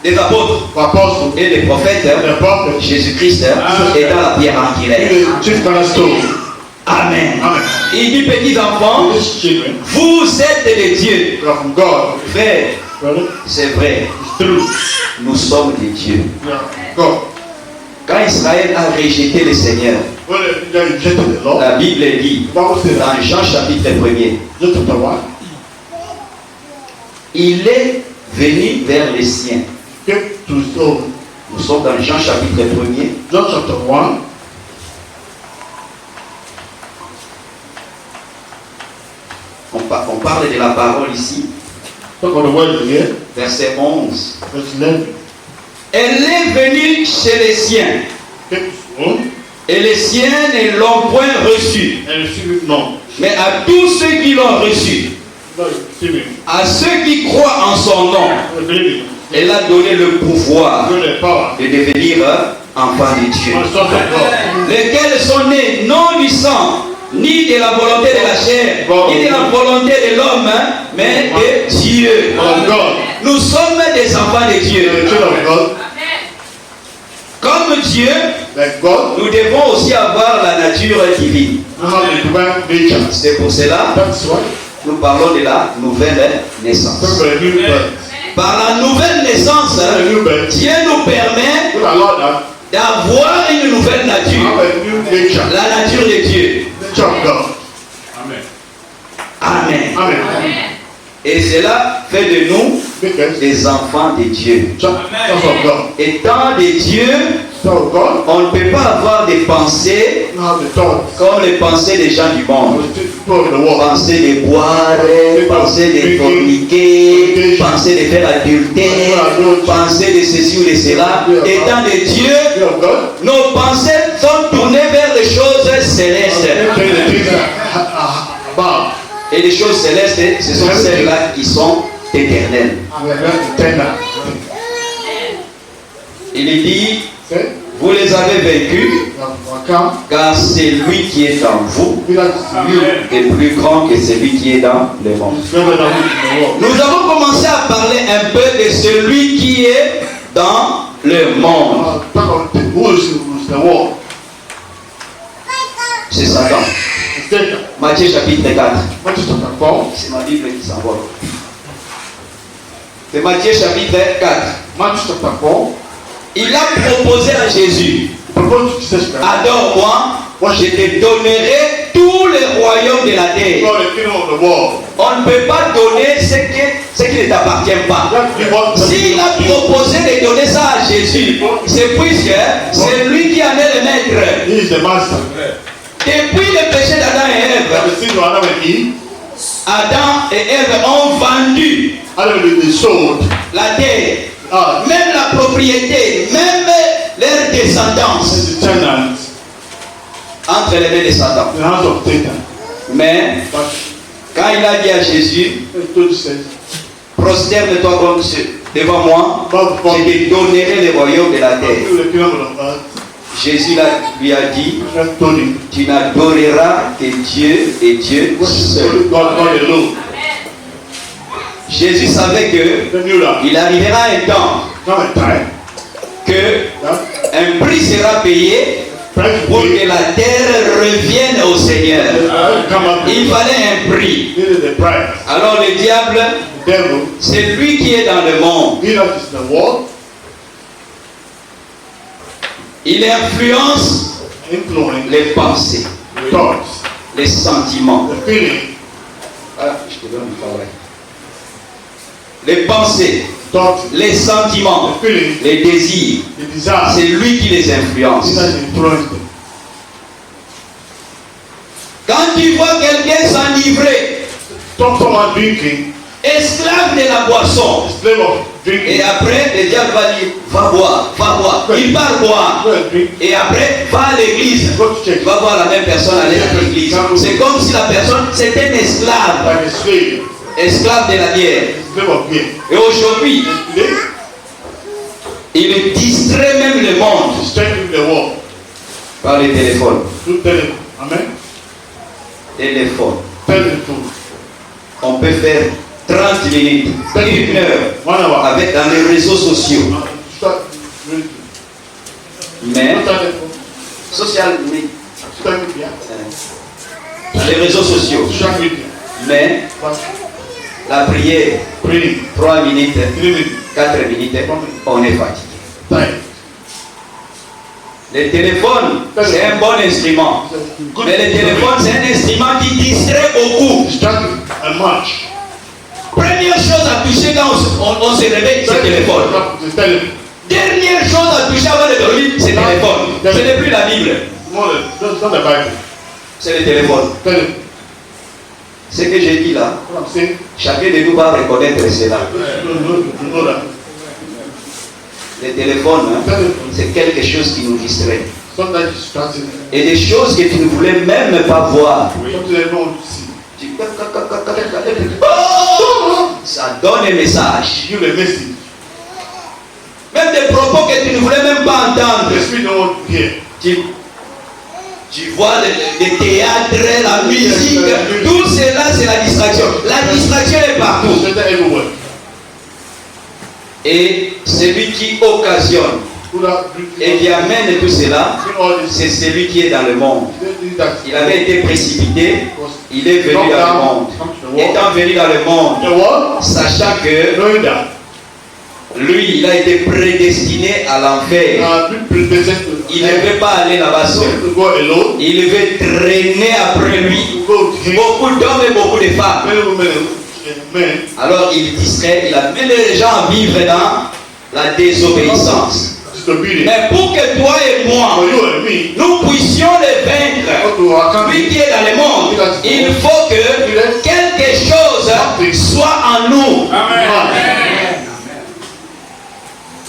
des apôtres the apostles, et des prophètes. the prophets, Jésus-Christ est dans la pierre angulaire. the chief cornerstone. Amen. Amen. Il dit, petits enfants, These children vous êtes des dieux. are from God. Frère, Brother, c'est vrai, it's true. nous sommes des dieux. We are God. Quand Israël a rejeté le Seigneur, When they rejected the Lord, la Bible dit, the Bible says that dans Jean chapitre 1er, John chapter 1 il est venu vers les siens. came to his own. Nous sommes dans Jean chapitre 1er. John chapter 1, On parle de la parole ici, talk about the word here, verset 11. verse 11. Elle est venue chez les siens, Came to his own et les siens ne l'ont point reçu. and received it not. Mais à tous ceux qui l'ont reçu, Not receiving. à ceux qui croient en son nom, Not believing. elle a donné le pouvoir Given the power. de devenir enfants de Dieu. On the sons of God. Lesquels sont nés non du sang, ni de la volonté de la chair, ni de la volonté de l'homme, mais de Dieu. Of God. Nous sommes des enfants de The Dieu. children of God. Comme Dieu, Like God. nous devons aussi avoir la nature divine. We have the divine nature. C'est pour cela That's why. nous parlons de la nouvelle naissance. Talk about a new birth. Par la nouvelle naissance, A new birth. Dieu nous permet What allowed that? d'avoir une nouvelle We have nature, a new nature. la nature de Dieu. Nature of God. Amen. Amen. Et cela fait de nous Make us des enfants de Dieu. sons of God. Étant des dieux, Sons of God. on ne peut pas avoir des pensées We have the thoughts comme les pensées des gens du monde. of the people of the world. Penser de boire, penser de forniquer, penser de faire adultère, penser de ceci ou de cela. Étant des dieux, Children of God. nos pensées sont tournées vers les choses célestes. Tell the things that are above. Et les choses célestes, ce sont celles-là qui sont éternelles. We are not eternal. Il est dit, Say, vous les avez vaincus, we have overcome. car celui qui est en vous We like to you. est plus grand que celui qui est dans le monde. It's greater than who is in the world. Nous avons commencé à parler un peu de celui qui est dans le monde. Talk about who is the world. C'est Satan. It's Satan. Matthieu chapitre 4. Matthew chapter 4. C'est ma Bible qui s'envole. C'est Matthieu chapitre 4. Matthew chapter 4. Il a proposé à Jésus, Propose to Jesus Christ. adore-moi, je te donnerai tous les royaumes de la terre. God, the kingdom of the world. On ne peut pas donner ce qui ne t'appartient pas. That give us S'il a proposé de donner ça à Jésus, c'est puisque c'est lui qui en est le maître. He is the master. Depuis le péché d'Adam et Ève, The sin of Adam and Eve. Adam et Ève ont vendu Adam and Eve sold. la terre, Ah, même la propriété, même leur descendance the tenants entre les mains de Satan. in the hands of Satan. Mais But quand il a dit à Jésus, he told Jesus, prosterne-toi comme devant moi, bow before je me. te donnerai les royaumes de la I'll terre. give you the kingdom of the earth. Jésus lui a dit, Jesus told him, tu n'adoreras que Dieu et Dieu seul. worship God alone. Jésus savait que Then you that il arrivera un temps come a time que that un prix sera payé price pour will que la terre revienne au Seigneur. come up. Il fallait un prix. This is the price. Alors le diable, The devil, c'est lui qui est dans le monde. he that is in the world, Il influence influence les pensées, the thoughts, les sentiments. the feeling, Ah, je te donne le travail. Les pensées, thoughts, les sentiments, the feeling, les désirs. the desire. C'est lui qui les He influence. that influence them. Quand tu vois quelqu'un s'enivrer, Talk someone drinking, esclave de la boisson, slave of et drinking, après le diable va dire, va boire, va boire. Il part boire. go and drink, Et après, va à l'église. go to Tu church, vas voir la même personne aller à l'église. C'est comme si la personne, c'était un esclave, like a slave, esclave de la bière. slave of beer. Et aujourd'hui, Today, il distrait même le monde to strengthen the world. par les téléphones. To tell him, amen. Téléphone. Tell him to On peut faire 30 minutes, 1 heure 1 hour. avec dans les réseaux sociaux. Start drinking. Mais, Start social media, media. les réseaux sociaux. social media. Mais But la prière, praying, 3 minutes, 3 minutes, 4 minutes, on est fatigué. time. Le téléphone, c'est un bon instrument. Good. Mais le téléphone, c'est un instrument qui distrait beaucoup. Distracted and much. Première chose à toucher quand on se réveille, c'est le téléphone. The telephone. Dernière chose à toucher avant de dormir, c'est le téléphone. Ce n'est plus la Bible, More than, it's not the Bible. c'est le téléphone. Telephone. Ce que j'ai dit là, What I'm saying, chacun de nous va reconnaître cela. you know that. Le téléphone, hein, Telephone. c'est quelque chose qui nous distrait. Sometimes it's distracting. Et des choses que tu ne voulais même pas voir. Something they don't see. Tu- Oh! Ça donne un message. Give a message. Même des propos que tu ne voulais même pas entendre. The spirit don't want to hear. Tu vois le théâtre, la musique, tout cela c'est la distraction. La distraction est partout. Satan everywhere. Et celui qui occasionne Who that et qui amène tout cela, bring all this. c'est celui qui est dans le monde. Il avait été précipité, il est venu dans le monde. Étant venu dans le monde, The what? sachant que Knowing that. lui, il a été prédestiné à l'enfer. Been present to Il ne veut pas aller là-bas seul. to go alone. Il veut traîner après lui To go to him. beaucoup d'hommes et beaucoup de femmes. Many women and men. Alors il distrait, il amène les gens à vivre dans la désobéissance. Disobedient. Mais pour que toi et moi, For you and me, nous puissions les vaincre, how to overcome lui it. qui est dans le monde, il faut que quelque chose soit en nous.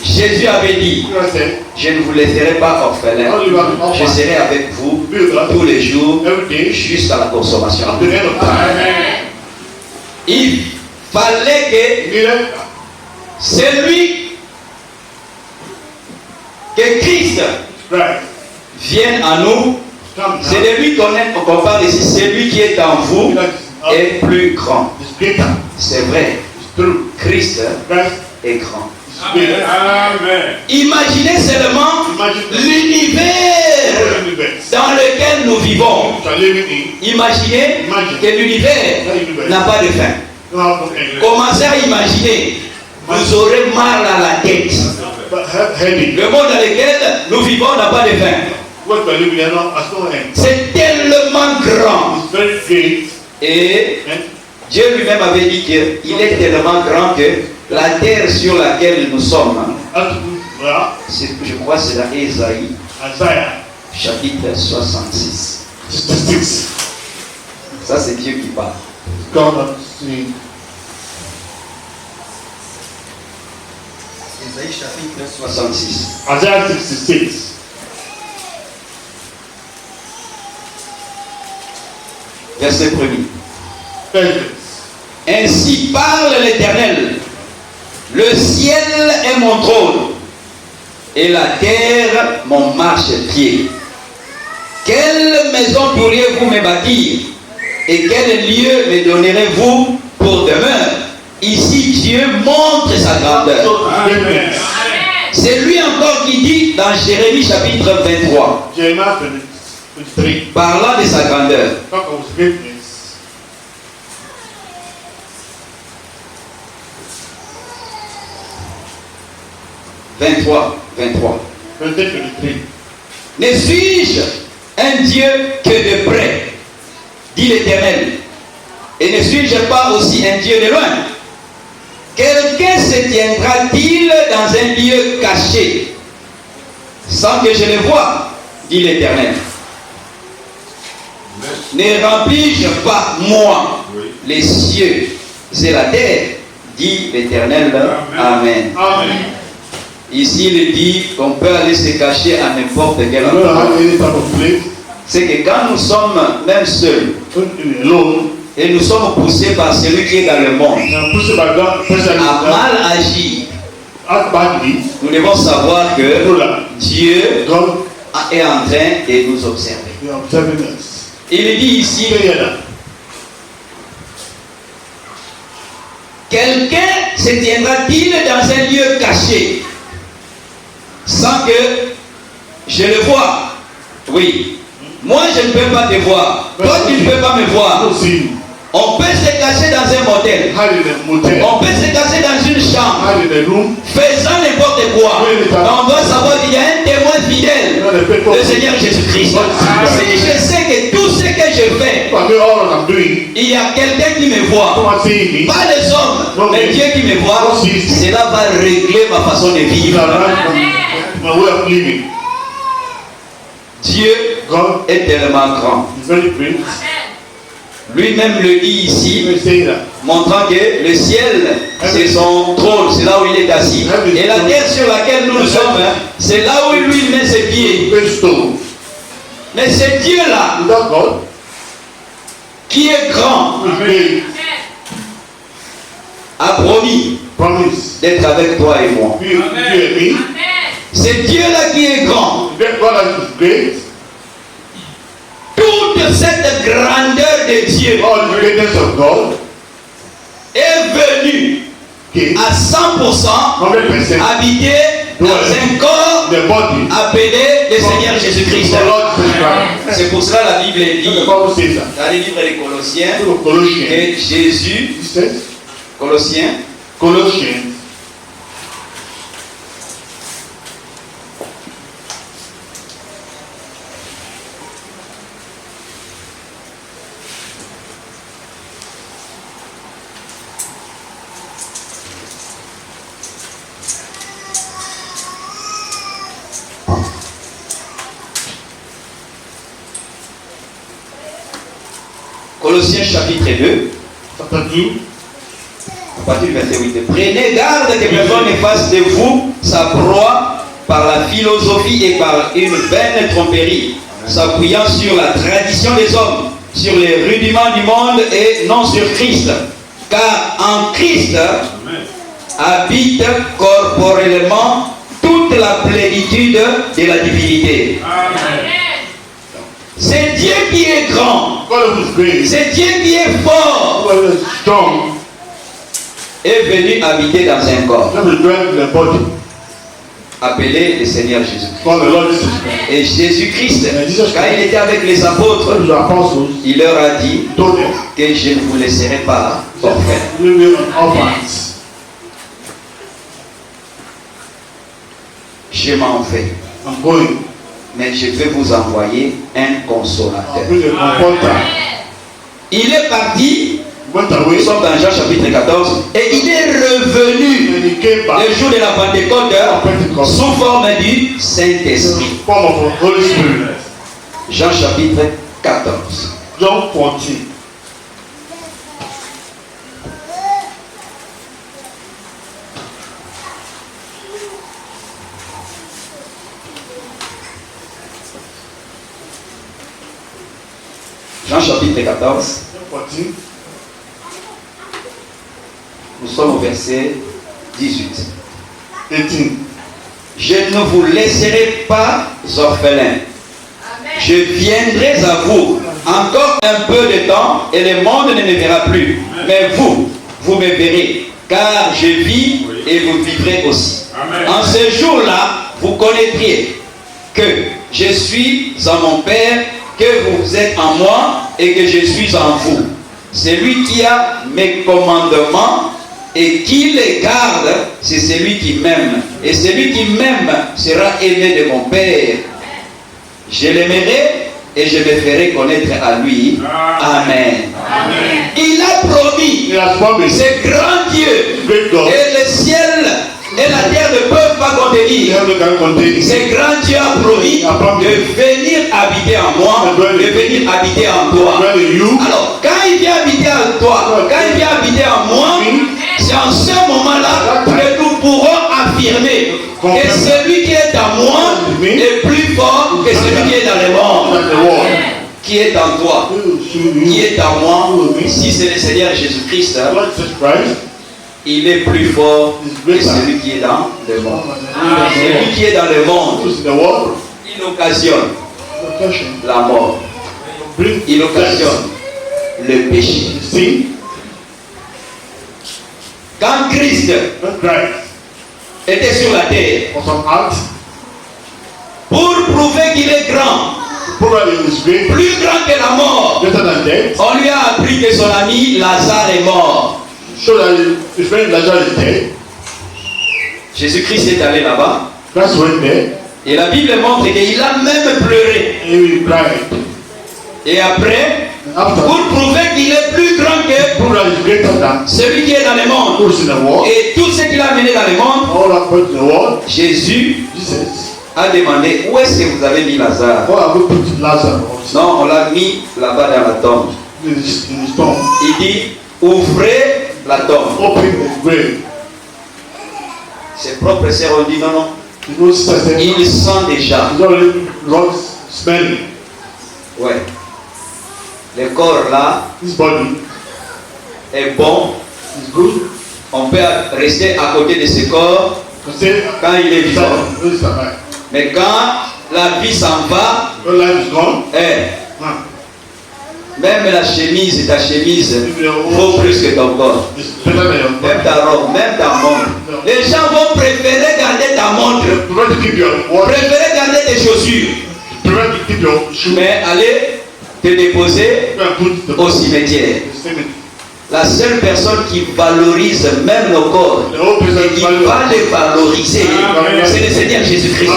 Jésus avait dit, You understand? je ne vous laisserai pas orphelins, je serai avec vous Be with us tous les jours every day jusqu'à la consommation. at the end of time. Il fallait que Neither celui que Christ Christ vienne en nous, come c'est now. de lui qu'on parle ici, celui qui est en vous est plus grand. It's greater. C'est vrai, It's true. Christ Christ est grand. is greater. Imaginez seulement Imagine the l'univers whole universe dans lequel nous vivons. you are living in. Imaginez que l'univers n'a pas de fin. No have no end. Commencez à imaginer, vous aurez mal à la tête. But heavy. Le monde dans lequel nous vivons n'a pas de fin. What we are living in now has no end. C'est tellement grand. It's very great. Et And Dieu lui-même avait dit qu'il est tellement grand que la terre sur laquelle nous sommes, je crois que c'est dans Ésaïe, Isaiah chapitre 66. 66. Ça, c'est Dieu qui parle. God has seen. Ésaïe chapitre 66. Isaiah 66. Verset 1er. Verse. Ainsi parle l'Éternel. Le ciel est mon trône et la terre mon marchepied. Quelle maison pourriez-vous me bâtir et quel lieu me donnerez-vous pour demeure? Ici Dieu montre sa grandeur. Amen. C'est lui encore qui dit dans Jérémie chapitre 23, Jeremiah 23. parlant de sa grandeur. Talk of his greatness. Verse 23. Ne suis-je un Dieu que de près, dit l'Éternel, et ne suis-je pas aussi un Dieu de loin? Quelqu'un se tiendra-t-il dans un lieu caché, sans que je le voie, dit l'Éternel? Ne remplis-je pas, moi, les cieux et la terre, dit l'Éternel? Amen. Amen. Ici, il dit qu'on peut aller se cacher à n'importe quel You don't endroit. have any type of place. C'est que quand nous sommes même seuls Alone. et nous sommes poussés par celui qui est dans le monde And pushed by God, person à mal agir, act badly. nous devons savoir que Know that Dieu God est en train de nous observer. is observing us. Il dit ici, Say that. quelqu'un se tiendra-t-il dans un lieu caché sans que je le voie? Oui. Moi, je ne peux pas te voir. Toi, tu ne peux pas me voir. don't see you. On peut se cacher dans un motel. Hide in a motel. On peut se cacher dans une chambre. Hide in a room. Faisant n'importe quoi. On doit savoir qu'il y a un témoin fidèle. Le Seigneur Jésus-Christ. Si je sais que tout ce que je fais, If I do all that I'm doing, il y a quelqu'un qui me voit. someone seeing me, Pas les hommes, mais Dieu qui me voit. Cela va régler ma façon de it's vivre. my way of living. Dieu God est tellement grand. is very great. Lui-même le dit ici, Let me say that. montrant que le ciel, c'est son trône, c'est là où il est assis. Et la terre sur laquelle nous sommes, c'est là où lui met ses pieds. Great stone. Mais c'est Dieu-là Without God, qui est grand, who is great, a promis promise d'être avec toi et moi. you and me. C'est Dieu-là qui est grand. That God that is great. Toute cette grandeur de Dieu All the greatness of God est venue came à 100% 100% habiter dans un corps the body appelé le Seigneur Jésus-Christ. the Lord Jesus Christ. C'est pour cela la Bible dit The Bible says that. dans les livres des Colossiens Book of Colossians, que Jésus, it says, Colossiens, Colossiens chapitre 2, chapter 2, à partir du verset 8. Prenez garde que personne ne fasse de vous sa proie par la philosophie et par une vaine tromperie, s'appuyant sur la tradition des hommes, sur les rudiments du monde et non sur Christ. Car en Christ habite corporellement toute la plénitude de la divinité. C'est Dieu qui est grand. God who is great, C'est Dieu qui est fort. God who is strong, Est venu habiter dans un corps let me dwell in the body. appelé le Seigneur Jésus. God the Lord Jesus Christ. Et Jésus-Christ, quand il était avec les apôtres, When the apostles il leur a dit told them, que je ne vous laisserai pas orphelins. we will be orphans. Je m'en vais, I'm going. mais je vais vous envoyer un I'll consolateur. bring a comforter. Il est parti, Went nous away sommes dans Jean chapitre 14, et il est revenu and he came back le jour de la Pentecôte Pentecost. sous forme du Saint-Esprit. Form of the Holy Spirit. Jean chapitre 14. John 14. Jean chapitre 14, John 14. nous sommes au verset 18. 18. Je ne vous laisserai pas orphelins. Je viendrai à vous encore un peu de temps et le monde ne me verra plus. Mais vous, vous me verrez, car je vis et vous vivrez aussi. En ce jour-là, vous connaîtriez que je suis en mon Père, que vous êtes en moi et que je suis en vous. Celui qui a mes commandements et qui les garde, c'est celui qui m'aime. Et celui qui m'aime sera aimé de mon Père. Je l'aimerai et je me ferai connaître à lui. Amen. Il a promis, He has promised. ce grand Dieu, Great God. et le ciel et la terre ne peuvent pas The contenir. heaven can contain Ce it. grand Dieu a promis de venir habiter en moi, de venir habiter en toi. Dwell in you. Alors, quand il vient habiter en toi, quand il vient habiter en moi, c'est en ce moment-là que nous pourrons affirmer que celui qui est en moi est plus fort que celui qui est dans le monde. That's the word. Qui est en toi, Who will show qui you? est en moi, si c'est le Seigneur Jésus-Christ, Lord Jesus Christ il est plus fort que celui qui est dans le monde. Celui qui est dans le monde, who's in the world. il occasionne Location. la mort, Bring il occasionne le péché. sin. Quand Christ Not Christ. était sur la terre, For some acts. pour prouver qu'il est grand, plus grand que la mort. On lui a appris que son ami Lazare est mort. Jésus-Christ est allé là-bas. Et la Bible montre qu'il a même pleuré. Et après, pour prouver qu'il est plus grand que celui qui est dans le monde et tout ce qu'il a mené dans le monde, Jésus a demandé: où est-ce que vous avez mis Lazare? Non, on l'a mis là-bas dans la tombe. Il dit: ouvrez la tombe. Ses propres sœurs ont dit: non, non, il sent déjà. Ouais. Le corps là est bon. On peut rester à côté de ce corps quand il est vivant. Mais quand la vie s'en va, même la chemise, ta chemise vaut plus que ton corps. Même ta robe, même ta montre. Les gens vont préférer garder ta montre, préférer garder tes chaussures, mais aller te déposer au cimetière. La seule personne qui valorise même nos corps et qui va les valoriser, c'est le Seigneur Jésus-Christ.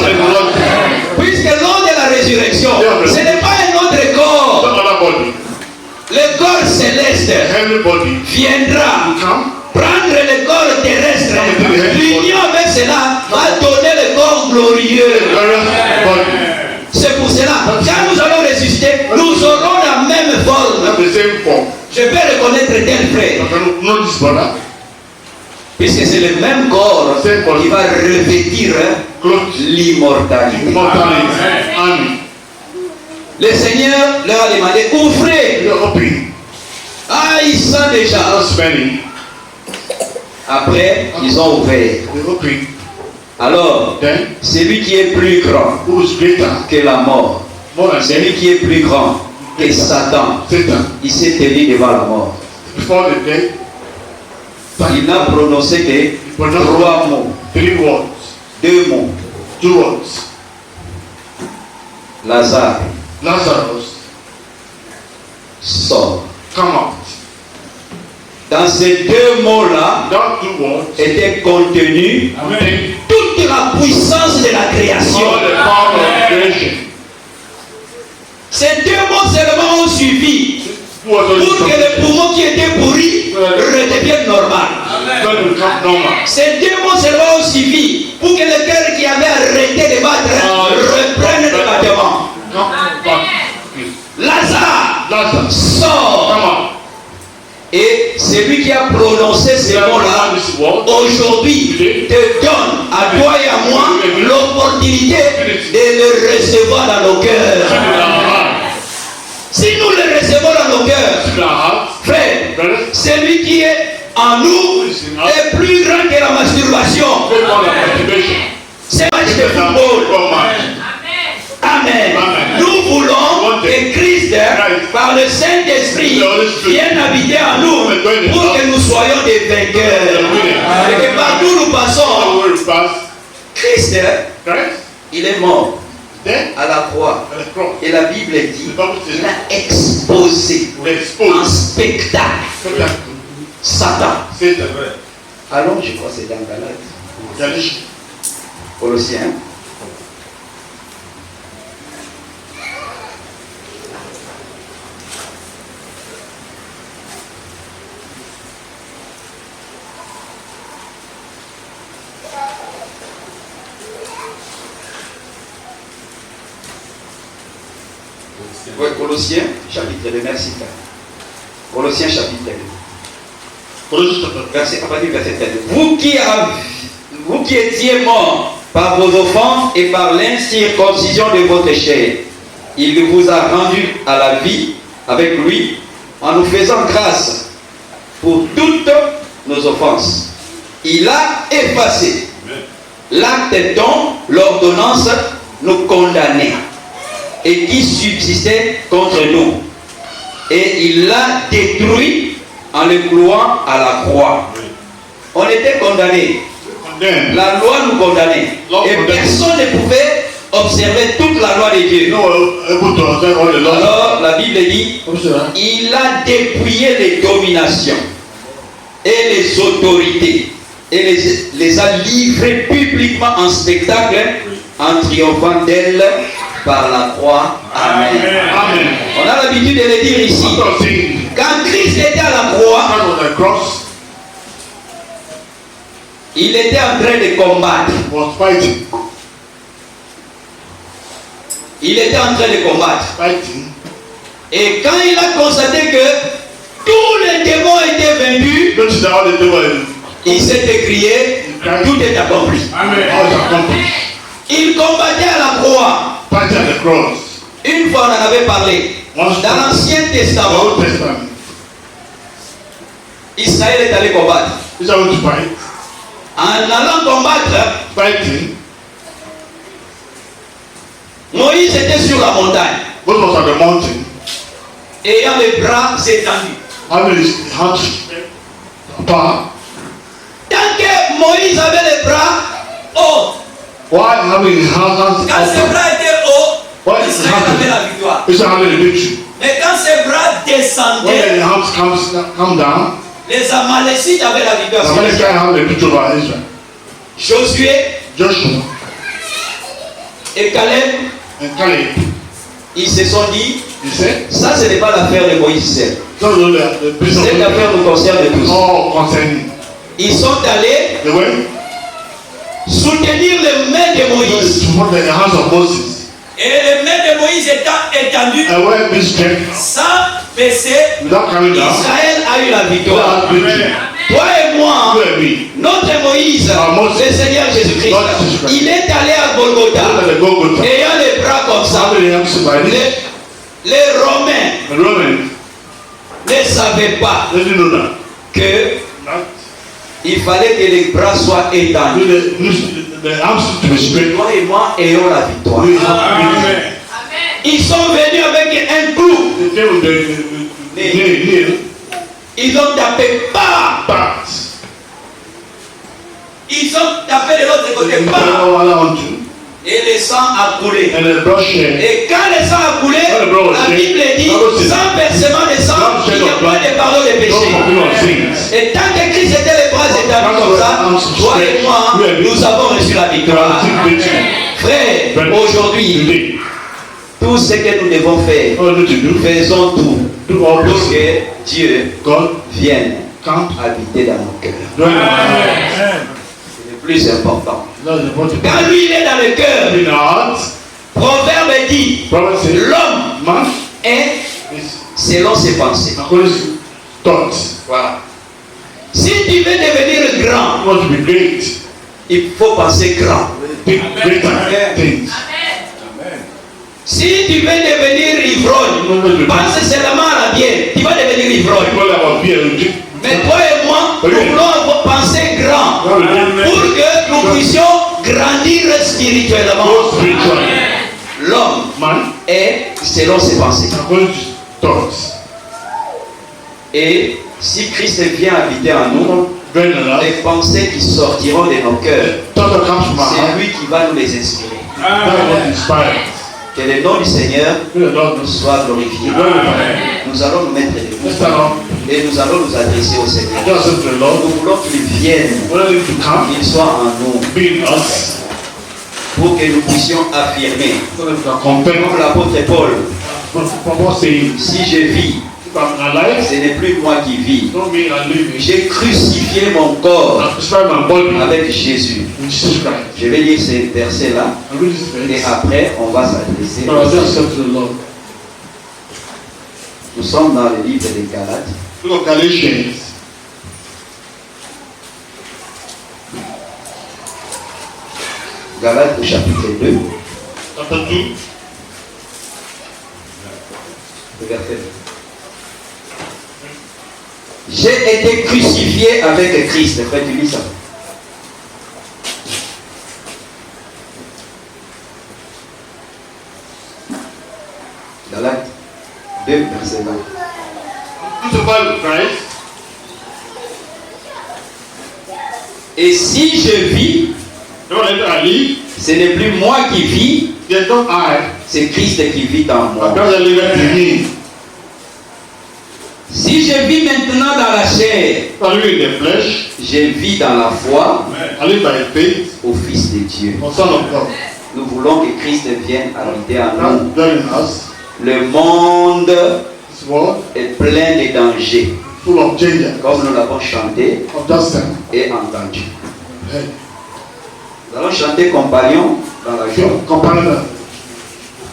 Puisque lors de la résurrection, ce n'est pas un autre corps. Le corps céleste viendra prendre le corps terrestre. L'union avec cela va donner le corps glorieux. C'est pour cela, quand nous allons ressusciter, nous aurons la même forme. Je peux reconnaître tel frère. Puisque c'est le même corps qui va revêtir l'immortalité. Le Seigneur leur a demandé: ouvrez. Ah, ils sont déjà. Après, ils ont ouvert. Alors, celui qui est plus grand que la mort, celui qui est plus grand que Satan, il s'est tenu devant la mort. Il n'a prononcé que 3 mots. 2 mots. Lazare, sort. Dans ces 2 mots-là était contenue toute la puissance de la création. Ces 2 mots seulement ont suffi pour que le poumon qui était pourri redevienne normal. Ces 2 mots seulement ont suffi pour que le cœur qui avait arrêté de battre reprenne le battement. Lazare, sort. Et celui qui a prononcé ces mots-là, aujourd'hui, te donne à toi et à moi l'opportunité de le recevoir dans nos cœurs. Si nous le recevons dans nos cœurs, frère, celui qui est en nous est plus grand que la masturbation. C'est un match de football. Amen. Nous voulons que Christ, par le Saint-Esprit, vienne habiter en nous pour que nous soyons des vainqueurs. Et que partout nous passons, Christ, il est mort à la croix. Et la Bible dit, il a exposé en spectacle Satan. Allons, je crois que c'est dans Galates. Colossiens. Oui, Colossiens, chapitre 2, merci. Colossiens, chapitre 2. Verset 32. Vous qui étiez morts par vos offenses et par l'incirconcision de votre chair, il vous a rendu à la vie avec lui en nous faisant grâce pour toutes nos offenses. Il a effacé l'acte dont l'ordonnance nous condamnait et qui subsistait contre nous. Et il l'a détruit en le clouant à la croix. On était condamnés. La loi nous condamnait. Et personne ne pouvait observait toute la loi de Dieu. Alors la Bible dit, il a dépouillé les dominations et les autorités et les a livrées publiquement en spectacle en triomphant d'elles par la croix. Amen. Amen. On a l'habitude de le dire ici. Quand Christ était à la croix, il était en train de combattre. Il était en train de combattre. Et quand il a constaté que tous les démons étaient vaincus, il s'est écrié, tout est accompli. Il combattait à la croix. Une fois on en avait parlé. Dans l'Ancien Testament, Israël est allé combattre. En allant combattre, Moïse était sur la montagne, ayant les bras étendus. Tant que Moïse avait les bras hauts, quand ses bras étaient hauts, Israël avait la victoire. Mais quand ses bras descendaient, les Amalécites avaient la victoire. Josué et Caleb, ils se sont dit, ça ce n'est pas l'affaire de Moïse seul. Cette affaire nous concerne tous. Ils sont allés soutenir les mains de Moïse. Et les mains de Moïse étant étendues, sans baisser, Israël a eu la victoire. Toi et moi, notre Moïse, le Seigneur Jésus-Christ, il est allé à Golgotha, ayant les bras comme ça. Les Romains ne savaient pas que il fallait que les bras soient étendus. Toi et moi ayons la victoire. Ils sont venus avec un clou. Ils ont tapé pas. Ils ont tapé de l'autre côté pas. Et le sang a coulé. Et quand le sang a coulé, la Bible dit, sans versement de sang, il n'y a pas de pardon de péché. Et tant que Christ était les bras établis comme ça, toi et moi, nous avons reçu la victoire. Frère, aujourd'hui, tout ce que nous devons faire, faisons tout pour que Dieu vienne habiter dans nos cœurs. C'est le plus important. Quand lui il est dans le cœur, Proverbe dit, l'homme est selon ses pensées. Voilà. Si tu veux devenir grand, il faut penser grand. Si tu veux devenir ivrogne, pense seulement à la bière, tu vas devenir ivrogne. Mais toi et moi, nous voulons penser grand pour que nous puissions grandir spirituellement. L'homme est selon ses pensées. Et si Christ vient habiter en nous, les pensées qui sortiront de nos cœurs, c'est lui qui va nous les inspirer. Que le nom du Seigneur soit glorifié. Nous allons nous mettre debout et nous allons nous adresser au Seigneur. Nous voulons qu'il vienne, qu'il soit en nous, pour que nous puissions affirmer, comme l'apôtre Paul, si je vis, ce n'est plus moi qui vis. J'ai crucifié mon corps avec Jésus. Je vais lire ces versets-là et après on va s'adresser au Seigneur. Nous sommes dans le livre des Galates. Galates au chapitre 2. Le verset 2. J'ai été crucifié avec Christ. Frère, tu lis ça. Galates 2, verset 20. Et si je vis, ce n'est plus moi qui vis, Yet not I, c'est Christ qui vit en moi. but Christ liveth in me. Si je vis maintenant dans la chair, I live in the flesh, je vis dans la foi I live by faith, au Fils de Dieu. on Son of God. Nous voulons que Christ vienne habiter en nous. Not dwelling in us. Le monde This world est plein de dangers, full of danger, comme nous l'avons chanté of dust et entendu. Hey, Nous allons chanter Compagnon dans la joie, companion,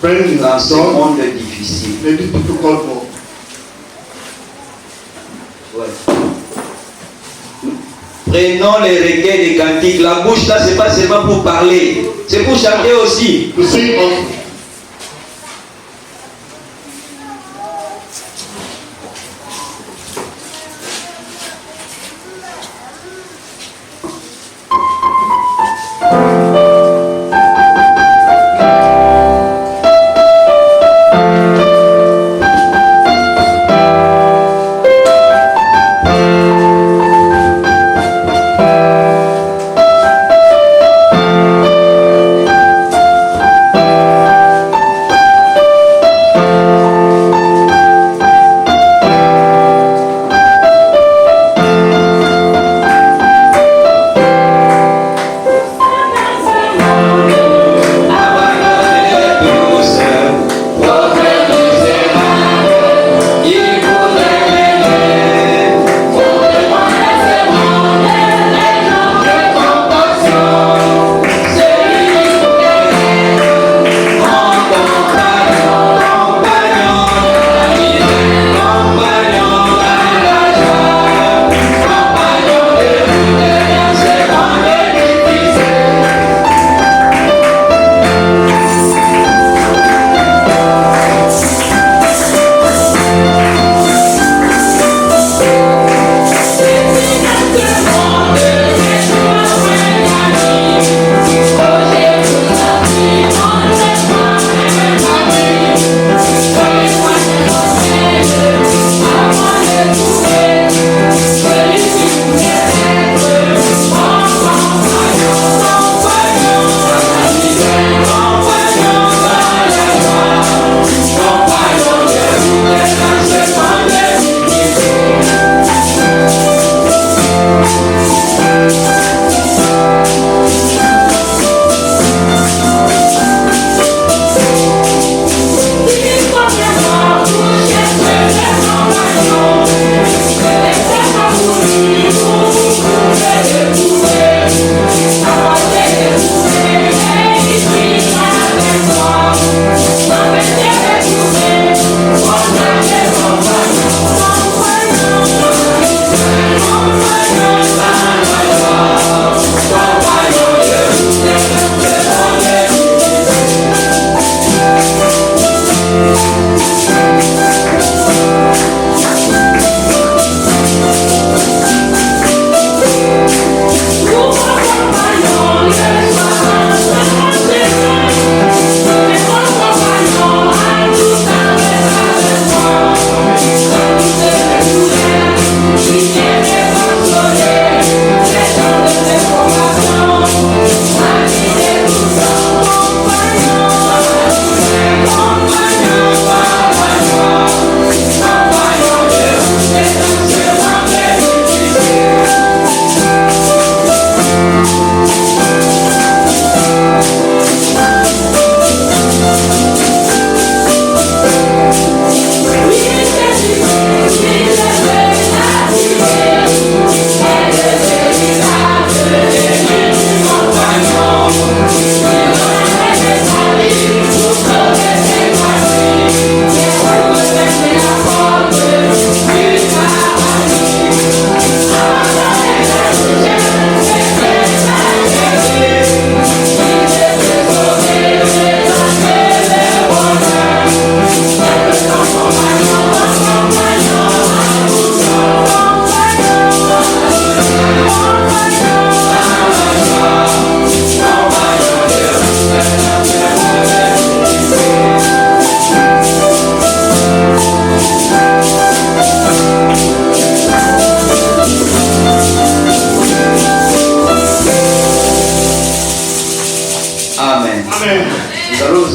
friend in dans ce God, monde difficile. maybe difficult world. Ouais. Prenons les requêtes des cantiques. La bouche là, c'est pas seulement pour parler, c'est pour chanter aussi. To sing also. Thank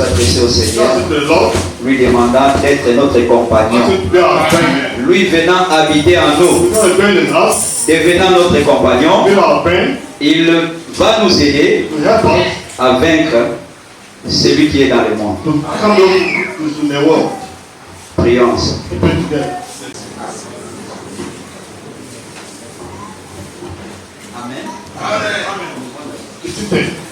adresser au Seigneur, Trust in the Lord. lui demandant d'être notre compagnon, Ask Him to be our friend. lui venant habiter en nous, He's not a friend in us. devenant notre compagnon, Be our friend. il va nous aider To help us à vaincre celui qui est dans le monde. to come to in the world. Prions ensemble. We pray together. Amen. Amen.